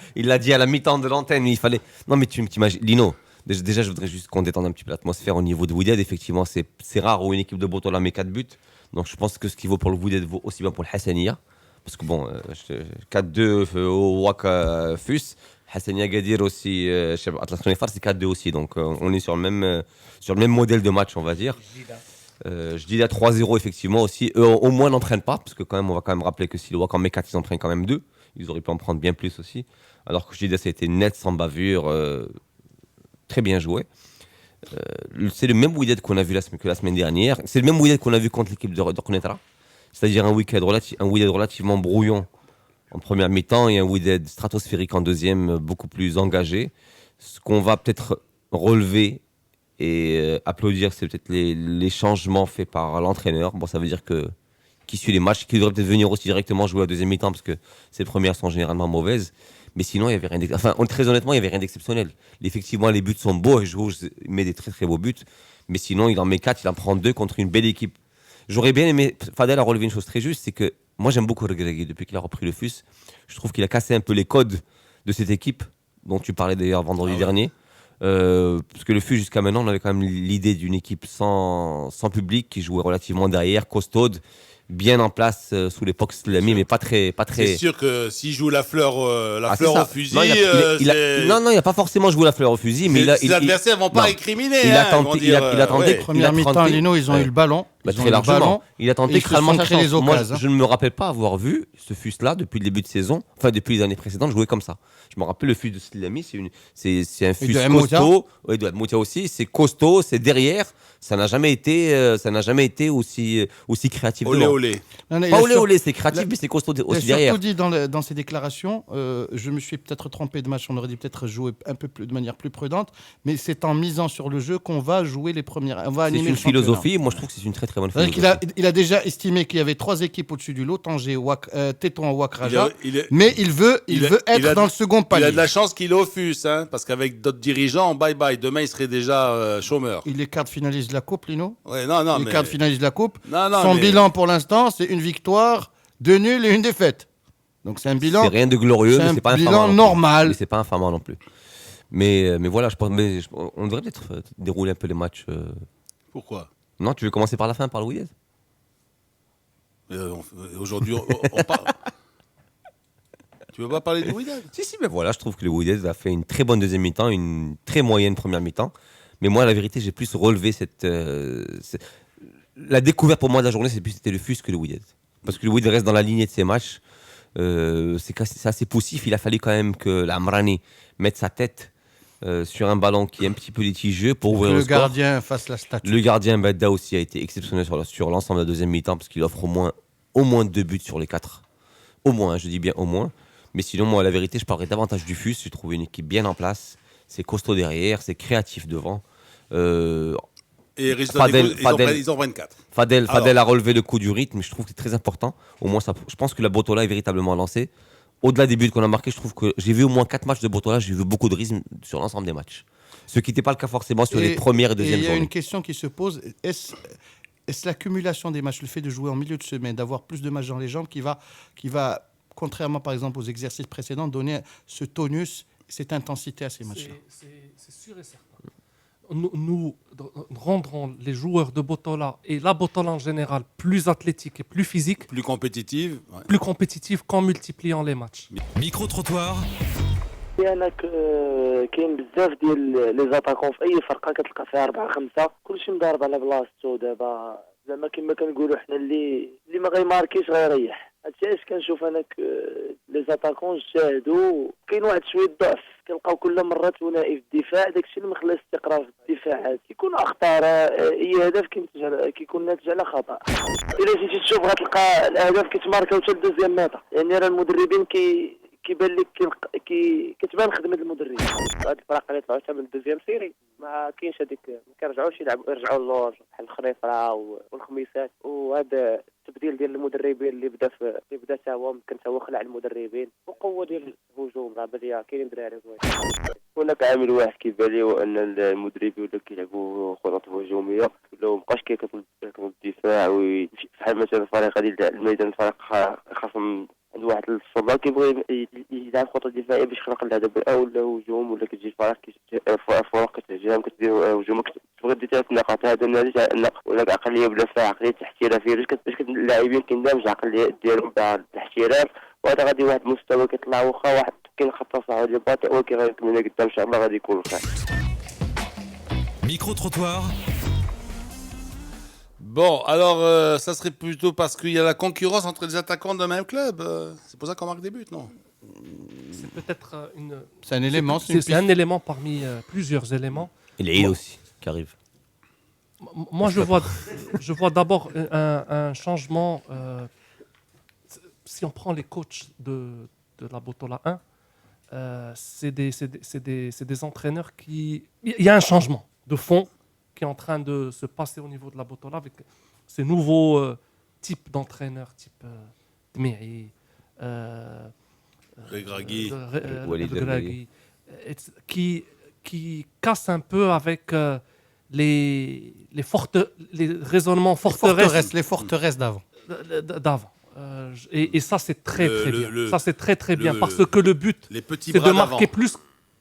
la mi-temps de l'antenne, il fallait... Non mais tu t'imagines, Lino, déjà je voudrais juste qu'on détende un petit peu l'atmosphère au niveau de Wydad, effectivement c'est rare où une équipe de Botola met 4 buts, donc je pense que ce qui vaut pour le Wydad vaut aussi bien pour le Hassania, parce que bon, 4-2 au Waka Fus, Hassania Agadir aussi, Atlas Khenifra c'est 4-2 aussi, donc on est sur le même modèle de match, on va dire. Je dis à 3-0 effectivement aussi. Eux au moins n'entraînent pas, parce que quand même on va quand même rappeler que si le Wak en met 4, ils entraînent quand même 2. Ils auraient pu en prendre bien plus aussi. Alors que je dis ça a été net, sans bavure, très bien joué. C'est le même Wydad qu'on a vu que la semaine dernière. C'est le même Wydad qu'on a vu contre l'équipe de Khenifra. C'est-à-dire un Wydad relativement brouillon en première mi-temps et un Wydad stratosphérique en deuxième, beaucoup plus engagé. Ce qu'on va peut-être relever et applaudir, c'est peut-être les changements faits par l'entraîneur. Bon, ça veut dire qui suit les matchs, qui devrait peut-être venir aussi directement jouer à la deuxième mi-temps parce que ces premières sont généralement mauvaises. Mais sinon, il y avait rien très honnêtement, il n'y avait rien d'exceptionnel. Effectivement, les buts sont beaux et Jouge met des très très beaux buts. Mais sinon, il en met 4, il en prend 2 contre une belle équipe. J'aurais bien aimé. Fadel a relevé une chose très juste, c'est que moi j'aime beaucoup Regragui depuis qu'il a repris le FUS. Je trouve qu'il a cassé un peu les codes de cette équipe dont tu parlais d'ailleurs vendredi dernier. Parce que le FUS jusqu'à maintenant, on avait quand même l'idée d'une équipe sans public qui jouait relativement derrière, costaude, bien en place sous l'époque Slami, mais pas très. C'est sûr que s'il joue la fleur au fusil, non, il n'a pas forcément joué la fleur au fusil, mais les adversaires vont pas récriminer. Il attendait. Première mi-temps, Lino, ils ont eu le ballon. Très largement. Il attendait crânement sa chance. Moi, je ne me rappelle pas avoir vu ce FUS-là depuis le début de saison, enfin depuis les années précédentes, jouer comme ça. Je me rappelle le FUS de Slami, c'est un FUS costaud. Oui, de Moutia aussi. C'est costaud, c'est derrière. Ça n'a jamais été aussi créatif. Olé. Pas olé, c'est créatif, mais c'est costaud aussi derrière. Il a surtout dit dans ses déclarations, je me suis peut-être trompé de match, on aurait dû peut-être jouer un peu plus, de manière plus prudente, mais c'est en misant sur le jeu qu'on va jouer les premières. On va animer c'est une philosophie, moi je trouve que c'est une très très bonne philosophie. Il a déjà estimé qu'il y avait 3 équipes au-dessus du lot, Tanger, Tétouan, Wak, Raja, mais il veut être dans le second palier. Il a de la chance qu'il est au FUS, parce qu'avec d'autres dirigeants, bye, demain il serait déjà chômeur. Il est quart de finaliste de la Coupe, Lino. Ouais, il est quart de finaliste de la Coupe. Son bilan pour l'instant, c'est une victoire, 2 nuls et 1 défaite. Donc c'est un bilan. C'est rien de glorieux, c'est mais un c'est pas bilan infamant. normal. Mais c'est pas infamant non plus. Mais voilà, on devrait peut-être dérouler un peu les matchs. Pourquoi Non, tu veux commencer par la fin, par le Wydad? Aujourd'hui, on parle. Tu veux pas parler du Wydad? Si, mais voilà, je trouve que le Wydad a fait une très bonne deuxième mi-temps, une très moyenne première mi-temps. Mais moi, la vérité, j'ai plus relevé la découverte pour moi de la journée, c'était le FUS que le Wydad. Parce que le Wydad reste dans la lignée de ses matchs. C'est assez poussif. Il a fallu quand même que l'Amrani mette sa tête sur un ballon qui est un petit peu litigieux pour ouvrir le score. Le gardien fasse la statue. Le gardien Bedda aussi a été exceptionnel sur l'ensemble de la deuxième mi-temps parce qu'il offre au moins 2 buts sur les 4. Au moins, je dis bien au moins. Mais sinon, moi, la vérité, je parlerai davantage du FUS. J'ai trouvé une équipe bien en place. C'est costaud derrière, c'est créatif devant. Et résultat ils en prennent 4. Fadel a relevé le coup du rythme. Je trouve que c'est très important. Au moins, je pense que la Botola est véritablement lancée. Au-delà des buts qu'on a marqués, je trouve que j'ai vu au moins 4 matchs de Botola. J'ai vu beaucoup de rythme sur l'ensemble des matchs. Ce qui n'était pas le cas forcément sur les premières et deuxièmes journées. Il y a une question qui se pose. Est-ce l'accumulation des matchs, le fait de jouer en milieu de semaine, d'avoir plus de matchs dans les jambes qui va, contrairement par exemple aux exercices précédents, donner ce tonus, cette intensité à ces matchs-là? C'est sûr et certain. Nous rendrons les joueurs de Botola et la Botola en général plus athlétiques et plus physiques, plus compétitifs, plus compétitifs qu'en multipliant les matchs. Micro-trottoir. انا كاين بزاف ديال لي زاتاكون في اي فرقه كتلقى فيها 4 5 كلشي مضارب على بلاصتو دابا زعما كما كنقولوا حنا اللي ما غيماركيش غيريح. هادشي علاش كنشوف انا لي زاتاكون اجتهدوا. كاين واحد شويه ضعف كنلقاو كل مره ثنائي في الدفاع، داكشي اللي مخلى الاستقرار في الدفاعات كيكون اخطار اي هدف كيكون ناتج على خطا. الا جيتي تشوف غتلقى الاهداف كيتماركاو حتى الدوزيام ميطا، يعني راه المدربين كيبان لك كتبان خدمه المدرب. هاد الفرق اللي طلعوا حتى من الدوزيام سيري ما كاينش هذيك، ما كيرجعوش يرجعوا للور بحال الخريفره والخميسات. وهذا التبديل ديال المدربين اللي بدا حتى هو يمكن حتى هو خلع المدربين. وقوه ديال الهجوم دابا اللي كاينين دراري زوين. هناك عامل واحد كيبان لي هو ان المدربين ولاو كيلعبوا خطط هجوميه، ولاو مابقاش كيكتبوا الدفاع. بحال مثلا الفريق غادي الميدان الفريق خاصهم عند واحد الصبا كيبغي يلعب خطه دفاعيه باش يخلق الهدف الاول ولا هجوم، ولا كتجي الفرق كتهاجم كتدير هجوم تبغي دير 3 نقاط. هذا الناتج ولا اقليه بدفاع عقليه احترافيه باش اللاعبين كيندمج عقليه ديالهم بالاحتراف. وهذا غادي واحد المستوى كيطلع واخا واحد كاين خطه صح ديال باطئ ولكن غيكمل قدام ان شاء الله غادي يكون خير. Micro-trottoir. Bon, alors, ça serait plutôt parce qu'il y a la concurrence entre les attaquants d'un même club. C'est pour ça qu'on marque des buts, non? C'est peut-être C'est un élément. C'est un élément parmi plusieurs éléments. Et les aussi qui arrivent. Moi, je vois d'abord un changement. Si on prend les coachs de la Botola 1, c'est des entraîneurs qui... Il y a un changement de fond qui est en train de se passer au niveau de la Botola avec ces nouveaux types d'entraîneurs, type Dmei, Regragui, qui cassent un peu avec les raisonnements les forteresses d'avant. Et ça, c'est très bien. Ça, c'est très bien parce que le but, c'est de marquer plus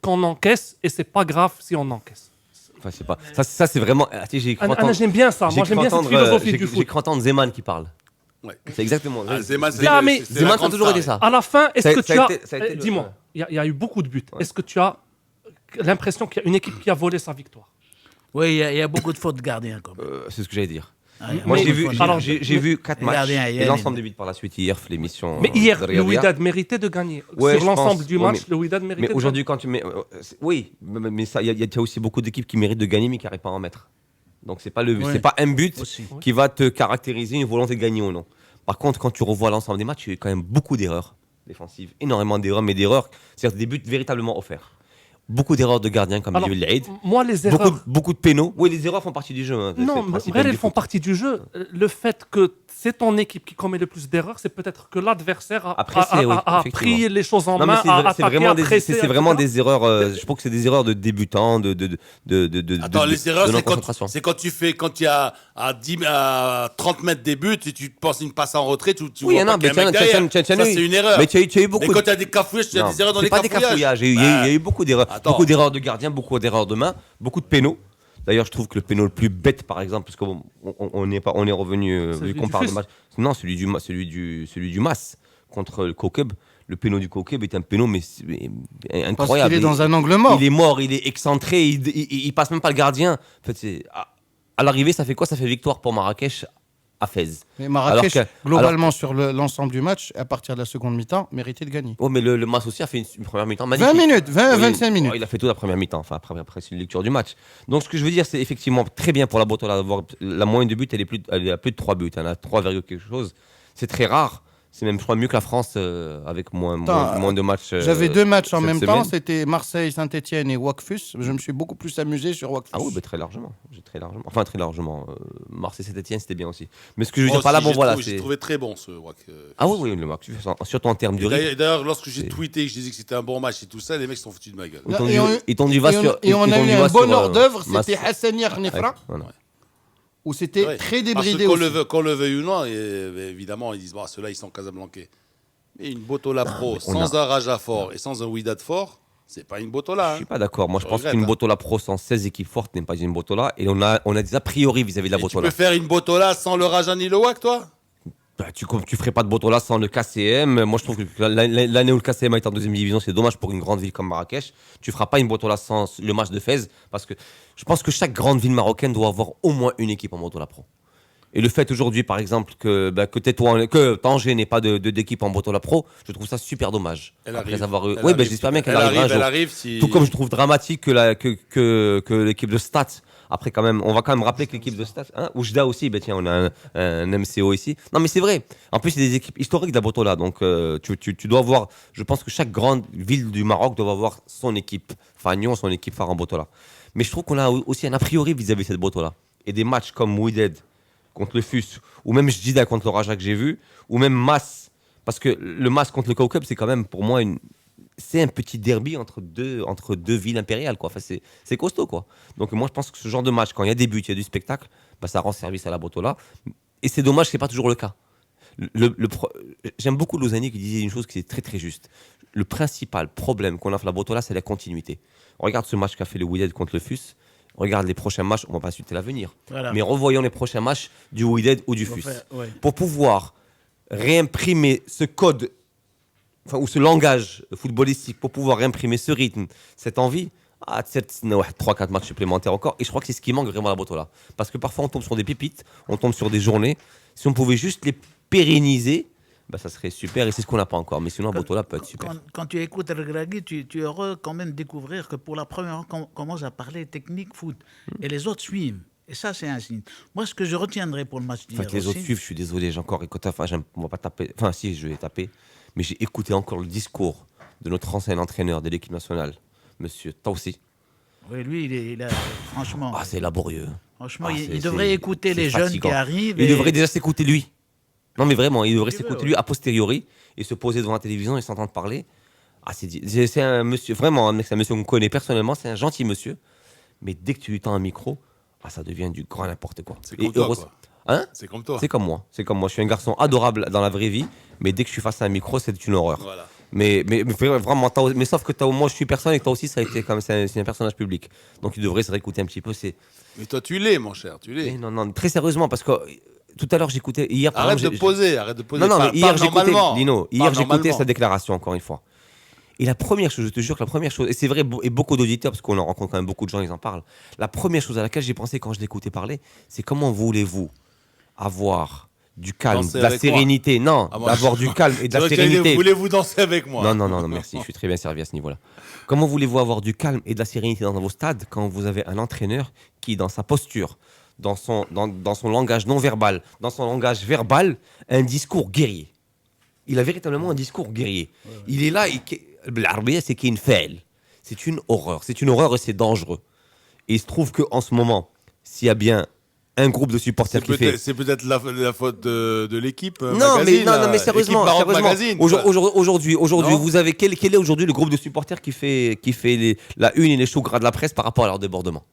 qu'on encaisse et c'est pas grave si on encaisse. Enfin, c'est pas. Ça c'est vraiment. J'aime bien ça. Moi, j'aime bien cette philosophie du foot. J'ai cru entendre Zeman qui parle. Ouais. C'est exactement. Zeman, a toujours dit ça. À la fin, est-ce que tu as. Dis-moi, il y a eu beaucoup de buts. Ouais. Est-ce que tu as l'impression qu'il y a une équipe qui a volé sa victoire? Oui, il y a beaucoup de fautes de gardiens. C'est ce que j'allais dire. Moi, j'ai vu 4 matchs et l'ensemble des buts par la suite hier, l'émission. Mais hier, le Wydad méritait de gagner. Sur l'ensemble du match, le Wydad méritait de gagner. Mais aujourd'hui, quand tu mets. Oui, mais il y a aussi beaucoup d'équipes qui méritent de gagner mais qui n'arrivent pas à en mettre. Donc, c'est pas un but qui va te caractériser une volonté de gagner ou non. Par contre, quand tu revois l'ensemble des matchs, il y a quand même beaucoup d'erreurs défensives. Énormément d'erreurs, mais d'erreurs, c'est-à-dire des buts véritablement offerts. Beaucoup d'erreurs de gardien, comme Alors, dit L'Aïd. moi, les erreurs. Beaucoup de pénaux. Oui, les erreurs font partie du jeu. Hein. C'est Non, le mais principe elles même du font foot. partie du jeu. Le fait que c'est ton équipe qui commet le plus d'erreurs, c'est peut-être que l'adversaire a Apprécié, oui, a effectivement. pris les choses en Non, mais main, c'est a vrai- c'est attaqué, vraiment a des, pressé, c'est vraiment etc. des erreurs. Je pense que c'est des erreurs de débutants, Attends, les erreurs, de c'est non-concentration. quand tu as à 30 mètres des buts et tu penses une passe en retrait, tu Oui, vois non, pas qu'il y a mais un mec tiens, derrière. tiens, Ça, oui. c'est une erreur. Mais tu as eu beaucoup. Mais quand tu as des cafouillages, tu as Non, des erreurs dans c'est les pas des cafouillages. cafouillages. Il y a eu beaucoup d'erreurs. Attends. Beaucoup d'erreurs de gardien, beaucoup d'erreurs de main, beaucoup de pénaux. D'ailleurs, je trouve que le pénal le plus bête, par exemple, parce qu'on est revenu, Celui vu qu'on du parle de Fus. match. Non, celui du Mas contre le Kokeb. Le pénal du Kokeb est un pénal, mais Parce incroyable. qu'il est dans un angle mort. Il est mort, il est excentré, il passe même pas le gardien. En fait, à l'arrivée, ça fait quoi? Ça fait victoire pour Marrakech à Fès. Mais Marrakech, Alors globalement, sur l'ensemble du match, à partir de la seconde mi-temps, méritait de gagner. Oh, mais le Mas aussi a fait une première mi-temps 20 magnifique. minutes, 20 Oui, 25 minutes. il a fait toute la première mi-temps. Enfin, après c'est une lecture du match. Donc, ce que je veux dire, c'est effectivement très bien pour la Botola d'avoir la moyenne de buts. Elle est à plus de 3 buts. Elle a 3, quelque chose. C'est très rare. C'est même, je crois, mieux que la France avec moins de matchs. J'avais 2 matchs en cette même semaine. temps, c'était Marseille, Saint-Etienne et Wakfus. Je me suis beaucoup plus amusé sur Wakfus. Ah oui, bah, très largement. Enfin, très largement. Marseille Saint-Etienne, c'était bien aussi. Mais ce que je veux dire par là, bon, voilà. J'ai trouvé très bon ce WAC. Ah oui, le match. Surtout en termes de rythme. D'ailleurs, lorsque j'ai tweeté que je disais que c'était un bon match et tout ça, les mecs se sont foutus de ma gueule. Ils t'ont dit va sur. Et on ils a t'ont eu dit, un va bon sur, hors d'œuvre, Mas- c'était Hassani Khnefra, Voilà. où c'était Ouais. très Parce que débridé qu'on aussi. qu'on le veuille ou non, évidemment, ils disent bon, ceux-là, ils sont casablancais. Mais une Botola Pro mais on sans un Raja fort et sans un Wydad fort, c'est pas une Botola. Je suis pas d'accord. Moi, je Je pense regrette, qu'une hein. Botola Pro sans 16 équipes fortes n'est pas une Botola. Et on a des a priori vis-à-vis de la Tu Botola. peux faire une Botola sans le Raja ni le WAC, toi? Bah, tu ferais pas de Botola sans le KCM. Moi, je trouve que l'année où le KCM a été en deuxième division, c'est dommage pour une grande ville comme Marrakech. Tu feras pas une Botola sans le match de Fès. Parce que je pense que chaque grande ville marocaine doit avoir au moins une équipe en Botola Pro. Et le fait aujourd'hui, par exemple, que Tanger n'ait pas d'équipe en Botola Pro, je trouve ça super dommage. Elle Après arrive. avoir eu... Elle Oui, ben, arrive. j'espère bien qu'elle Elle arrivera un arrive, elle jour. arrive si... Tout comme je trouve dramatique que l'équipe de Stats, après quand même, on va quand même rappeler que l'équipe de Stats, Oujda aussi, ben tiens, on a un MCO ici. Non mais c'est vrai, en plus c'est des équipes historiques de la Botola, donc tu dois avoir, je pense que chaque grande ville du Maroc doit avoir son équipe, Fagnon, son équipe phare en Botola. Mais je trouve qu'on a aussi un a priori vis-à-vis de cette Botola. Et des matchs comme Wydad contre le FUS, ou même Jdida contre le Raja que j'ai vu, ou même Mas, parce que le Mas contre le Kaukab, c'est quand même pour moi c'est un petit derby entre deux villes impériales, quoi. Enfin, c'est costaud, quoi. Donc moi, je pense que ce genre de match, quand il y a des buts, il y a du spectacle, bah, ça rend service à la Botola. Et c'est dommage, c'est pas toujours le cas. J'aime beaucoup Lozani qui disait une chose qui est très très juste. Le principal problème qu'on a avec la Botola, c'est la continuité. On regarde ce match qu'a fait le Wydad contre le FUS. Regarde les prochains matchs, on va pas citer l'avenir. Voilà. Mais revoyons les prochains matchs du Wydad ou du Faut FUS. faire- ouais. Pour pouvoir réimprimer ce code, ou ce langage footballistique, pour pouvoir réimprimer ce rythme, cette envie, 3-4 matchs supplémentaires encore. Et je crois que c'est ce qui manque vraiment à la Botola. Parce que parfois on tombe sur des pépites, on tombe sur des journées. Si on pouvait juste les pérenniser, bah, ça serait super et c'est ce qu'on n'a pas encore. Mais sinon, la Botola peut être super. Quand tu écoutes El Gragui, tu es heureux quand même de découvrir que pour la première fois, on commence à parler technique foot. Et les autres suivent. Et ça, c'est un signe. Moi, ce que je retiendrai pour le match d'hier Enfin, que les autres aussi- suivent, je suis désolé, j'ai encore écouté. Enfin, on va pas taper. Enfin, si, je vais taper. Mais j'ai écouté encore le discours de notre ancien entraîneur de l'équipe nationale, monsieur Taussi. Oui, lui, franchement, Ah, c'est laborieux. franchement Ah, il devrait écouter c'est les jeunes fatigant. qui arrivent. Il et- devrait déjà s'écouter lui. Non, mais vraiment, il devrait Il s'écouter veut, lui a posteriori et se poser devant la télévision et s'entendre parler. Ah, c'est un monsieur, vraiment, c'est un monsieur qu'on connaît personnellement, c'est un gentil monsieur. Mais dès que tu lui tends un micro, ça devient du grand n'importe quoi. C'est Et comme toi, heureuse- quoi. Hein? C'est comme toi. C'est comme moi. Je suis un garçon adorable dans la vraie vie, mais dès que je suis face à un micro, c'est une horreur. Voilà. Mais vraiment, mais sauf que moi je suis personne et toi aussi ça a été comme c'est un personnage public. Donc il devrait se réécouter un petit peu. Mais toi, tu l'es, mon cher, tu l'es. Non, très sérieusement, parce que tout à l'heure j'écoutais hier. par Arrête exemple, de poser, arrête de poser. Non, mais Parle hier j'écoutais normalement. Lino. Hier Parle j'écoutais normalement. sa déclaration encore une fois. Et la première chose, je te jure que la première chose, et c'est vrai, et beaucoup d'auditeurs, parce qu'on en rencontre quand même beaucoup de gens, ils en parlent. La première chose à laquelle j'ai pensé quand je l'écoutais parler, c'est comment voulez-vous avoir du calme, Danser de la avec moi. sérénité, non, Ah, moi, d'avoir du calme et de la C'est vrai que sérénité. voulez-vous danser avec moi? Non, merci, je suis très bien servi à ce niveau-là. Comment voulez-vous avoir du calme et de la sérénité dans vos stades quand vous avez un entraîneur qui, dans sa posture, dans son langage non verbal, dans son langage verbal, a un discours guerrier. Il a véritablement un discours guerrier. Il est là, l'Arabia, c'est qu'il y a une faille. C'est une horreur. C'est une horreur et c'est dangereux. Et il se trouve qu'en ce moment, s'il y a bien un groupe de supporters qui fait... C'est peut-être la faute de l'équipe Non, mais sérieusement. Aujourd'hui, vous avez quel est aujourd'hui le groupe de supporters qui fait la une et les choux gras de la presse par rapport à leur débordement?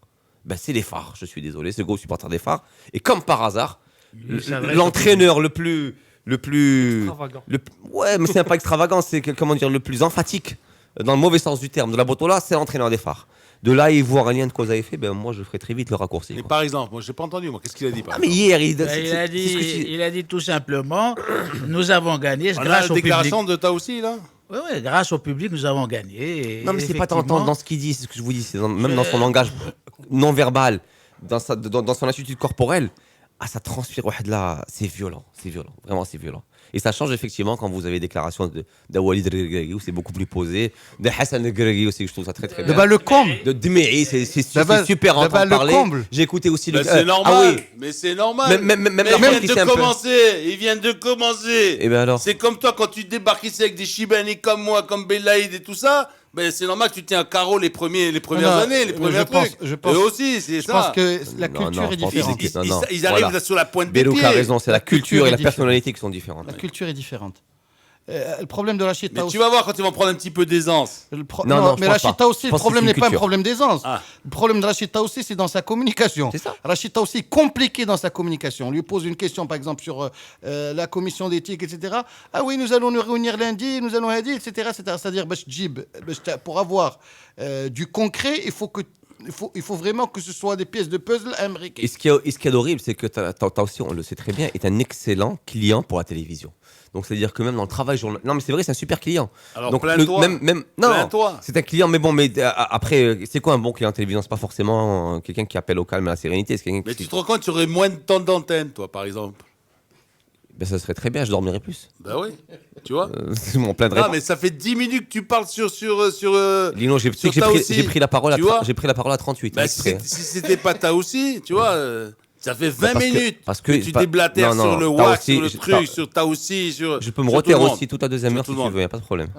Ben, c'est les Phares, je suis désolé, c'est le groupe supporter des Phares. Et comme par hasard, l'entraîneur le plus Extravagant. ouais, mais c'est pas extravagant, c'est le plus emphatique, dans le mauvais sens du terme, de la Botola, c'est l'entraîneur des Phares. De là, y voir un lien de cause à effet, ben moi je ferai très vite le raccourci. Mais Quoi. par exemple, moi j'ai pas entendu, qu'est-ce qu'il a dit Mais hier, Il a dit tout simplement, nous avons gagné On a grâce la au public. déclaration de Taoussi là. Oui, grâce au public, nous avons gagné. Non, mais c'est pas tant effectivement, dans ce qu'il dit, c'est ce que je vous dis, c'est même dans son langage non verbal, dans son attitude corporelle. Ah, ça transpire, là, c'est violent, vraiment c'est violent. Et ça change effectivement quand vous avez des déclarations de Walid Regragui où c'est beaucoup plus posé, de Hassan Regragui aussi, que je trouve ça très très bien. Le comble. De Dmei, c'est super à entendre parler. J'ai écouté aussi le. C'est normal. Ah oui. Mais c'est normal. Même Mais la ils qui viennent de commencer. Ils viennent de commencer. Et ben alors. C'est comme toi quand tu débarques ici avec des Chibani comme moi, comme Belaïd et tout ça. Ben c'est normal que tu tiens à carreau les premières années, les premiers trucs. Je pense, eux aussi, c'est je ça. pense que la culture est différente. Ils arrivent là sur la pointe des Belouk pieds. a raison, c'est la culture et la différente. personnalité qui sont différentes. La culture est différente. Le problème de Rachid Mais Taoussi. tu vas voir quand ils vont prendre un petit peu d'aisance. Non, mais Rachid Taoussi, le problème n'est pas un problème d'aisance. Ah. Le problème de Rachid Taoussi, c'est dans sa communication. C'est ça. Rachid Taoussi est compliqué dans sa communication. On lui pose une question, par exemple, sur la commission d'éthique, etc. Ah oui, nous allons nous réunir lundi, nous allons lundi, etc. C'est-à-dire, pour avoir du concret, il faut vraiment que ce soit des pièces de puzzle imbriquées. Et ce qui est horrible, c'est que Taoussi, on le sait très bien, est un excellent client pour la télévision. Donc, c'est-à-dire que même dans le travail journalistique... Non, mais c'est vrai, c'est un super client. Alors, donc, plains-toi. Non, Plains-toi. c'est un client, mais bon, après, c'est quoi un bon client en télévision? C'est pas forcément quelqu'un qui appelle au calme et à la sérénité. C'est quelqu'un Mais qui... tu te rends compte, tu aurais moins de temps d'antenne, toi, par exemple. Ben, ça serait très bien, je dormirais plus. Ben oui, tu vois. Je m'en plaindrais Ah, pas. mais ça fait 10 minutes que tu parles sur Lino, j'ai pris la parole à 38. Bah, si c'était pas ta aussi, tu vois, ça fait 20 minutes que tu déblatères sur le wax, sur le truc, sur ta aussi, sur. Je peux me retaire aussi toute la deuxième heure si tu veux, il n'y a pas de problème.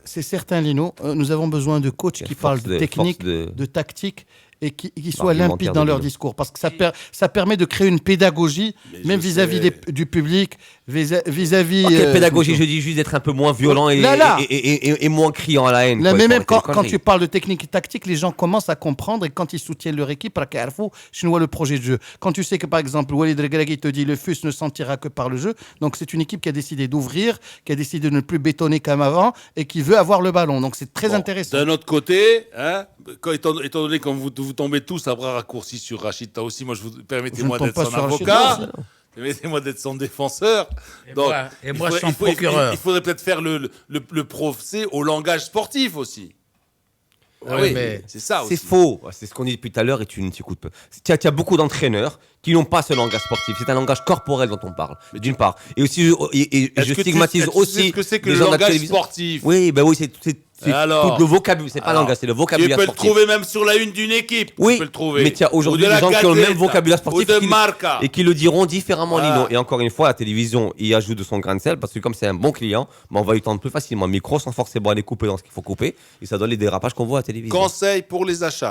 C'est certain, Lino. Nous avons besoin de coachs qui parlent de technique, de tactique et qui soient limpides dans leur discours. Parce que ça permet de créer une pédagogie, même vis-à-vis du public, vis-à-vis... Quelle pédagogie? Je dis juste d'être un peu moins violent et moins criant à la haine. Là, mais même quand tu parles de technique et tactique, les gens commencent à comprendre et quand ils soutiennent leur équipe, je vois le projet de jeu. Quand tu sais que, par exemple, Walid Regragui te dit le FUS ne sentira que par le jeu, donc c'est une équipe qui a décidé d'ouvrir, qui a décidé de ne plus bétonner comme avant et qui veut avoir le ballon. Donc c'est très intéressant. D'un autre côté, hein, étant donné que vous tombez tous à bras raccourcis sur Rachid Taoussi, moi permettez-moi d'être son avocat. Permettez-moi d'être son défenseur. Et moi, son procureur. Il faudrait peut-être faire le procès au langage sportif aussi. Ah oui, mais c'est ça aussi. C'est faux. C'est ce qu'on dit depuis tout à l'heure et tu ne t'écoutes pas. Tu as beaucoup d'entraîneurs qui n'ont pas ce langage sportif. C'est un langage corporel dont on parle, d'une part. Et aussi, je stigmatise aussi. Est-ce que c'est que le langage sportif? Oui, ben oui, c'est tout le vocabulaire. C'est pas le langage, c'est le vocabulaire sportif. Tu peux le trouver même sur la une d'une équipe. Oui, tu peux le trouver. mais il y a aujourd'hui des gens qui ont le même vocabulaire sportif et qui le diront différemment, Voilà. Lino. Et encore une fois, la télévision y ajoute de son grain de sel parce que comme c'est un bon client, on va lui tendre plus facilement le micro sans forcément aller couper dans ce qu'il faut couper. Et ça donne les dérapages qu'on voit à la télévision. Conseil pour les achats.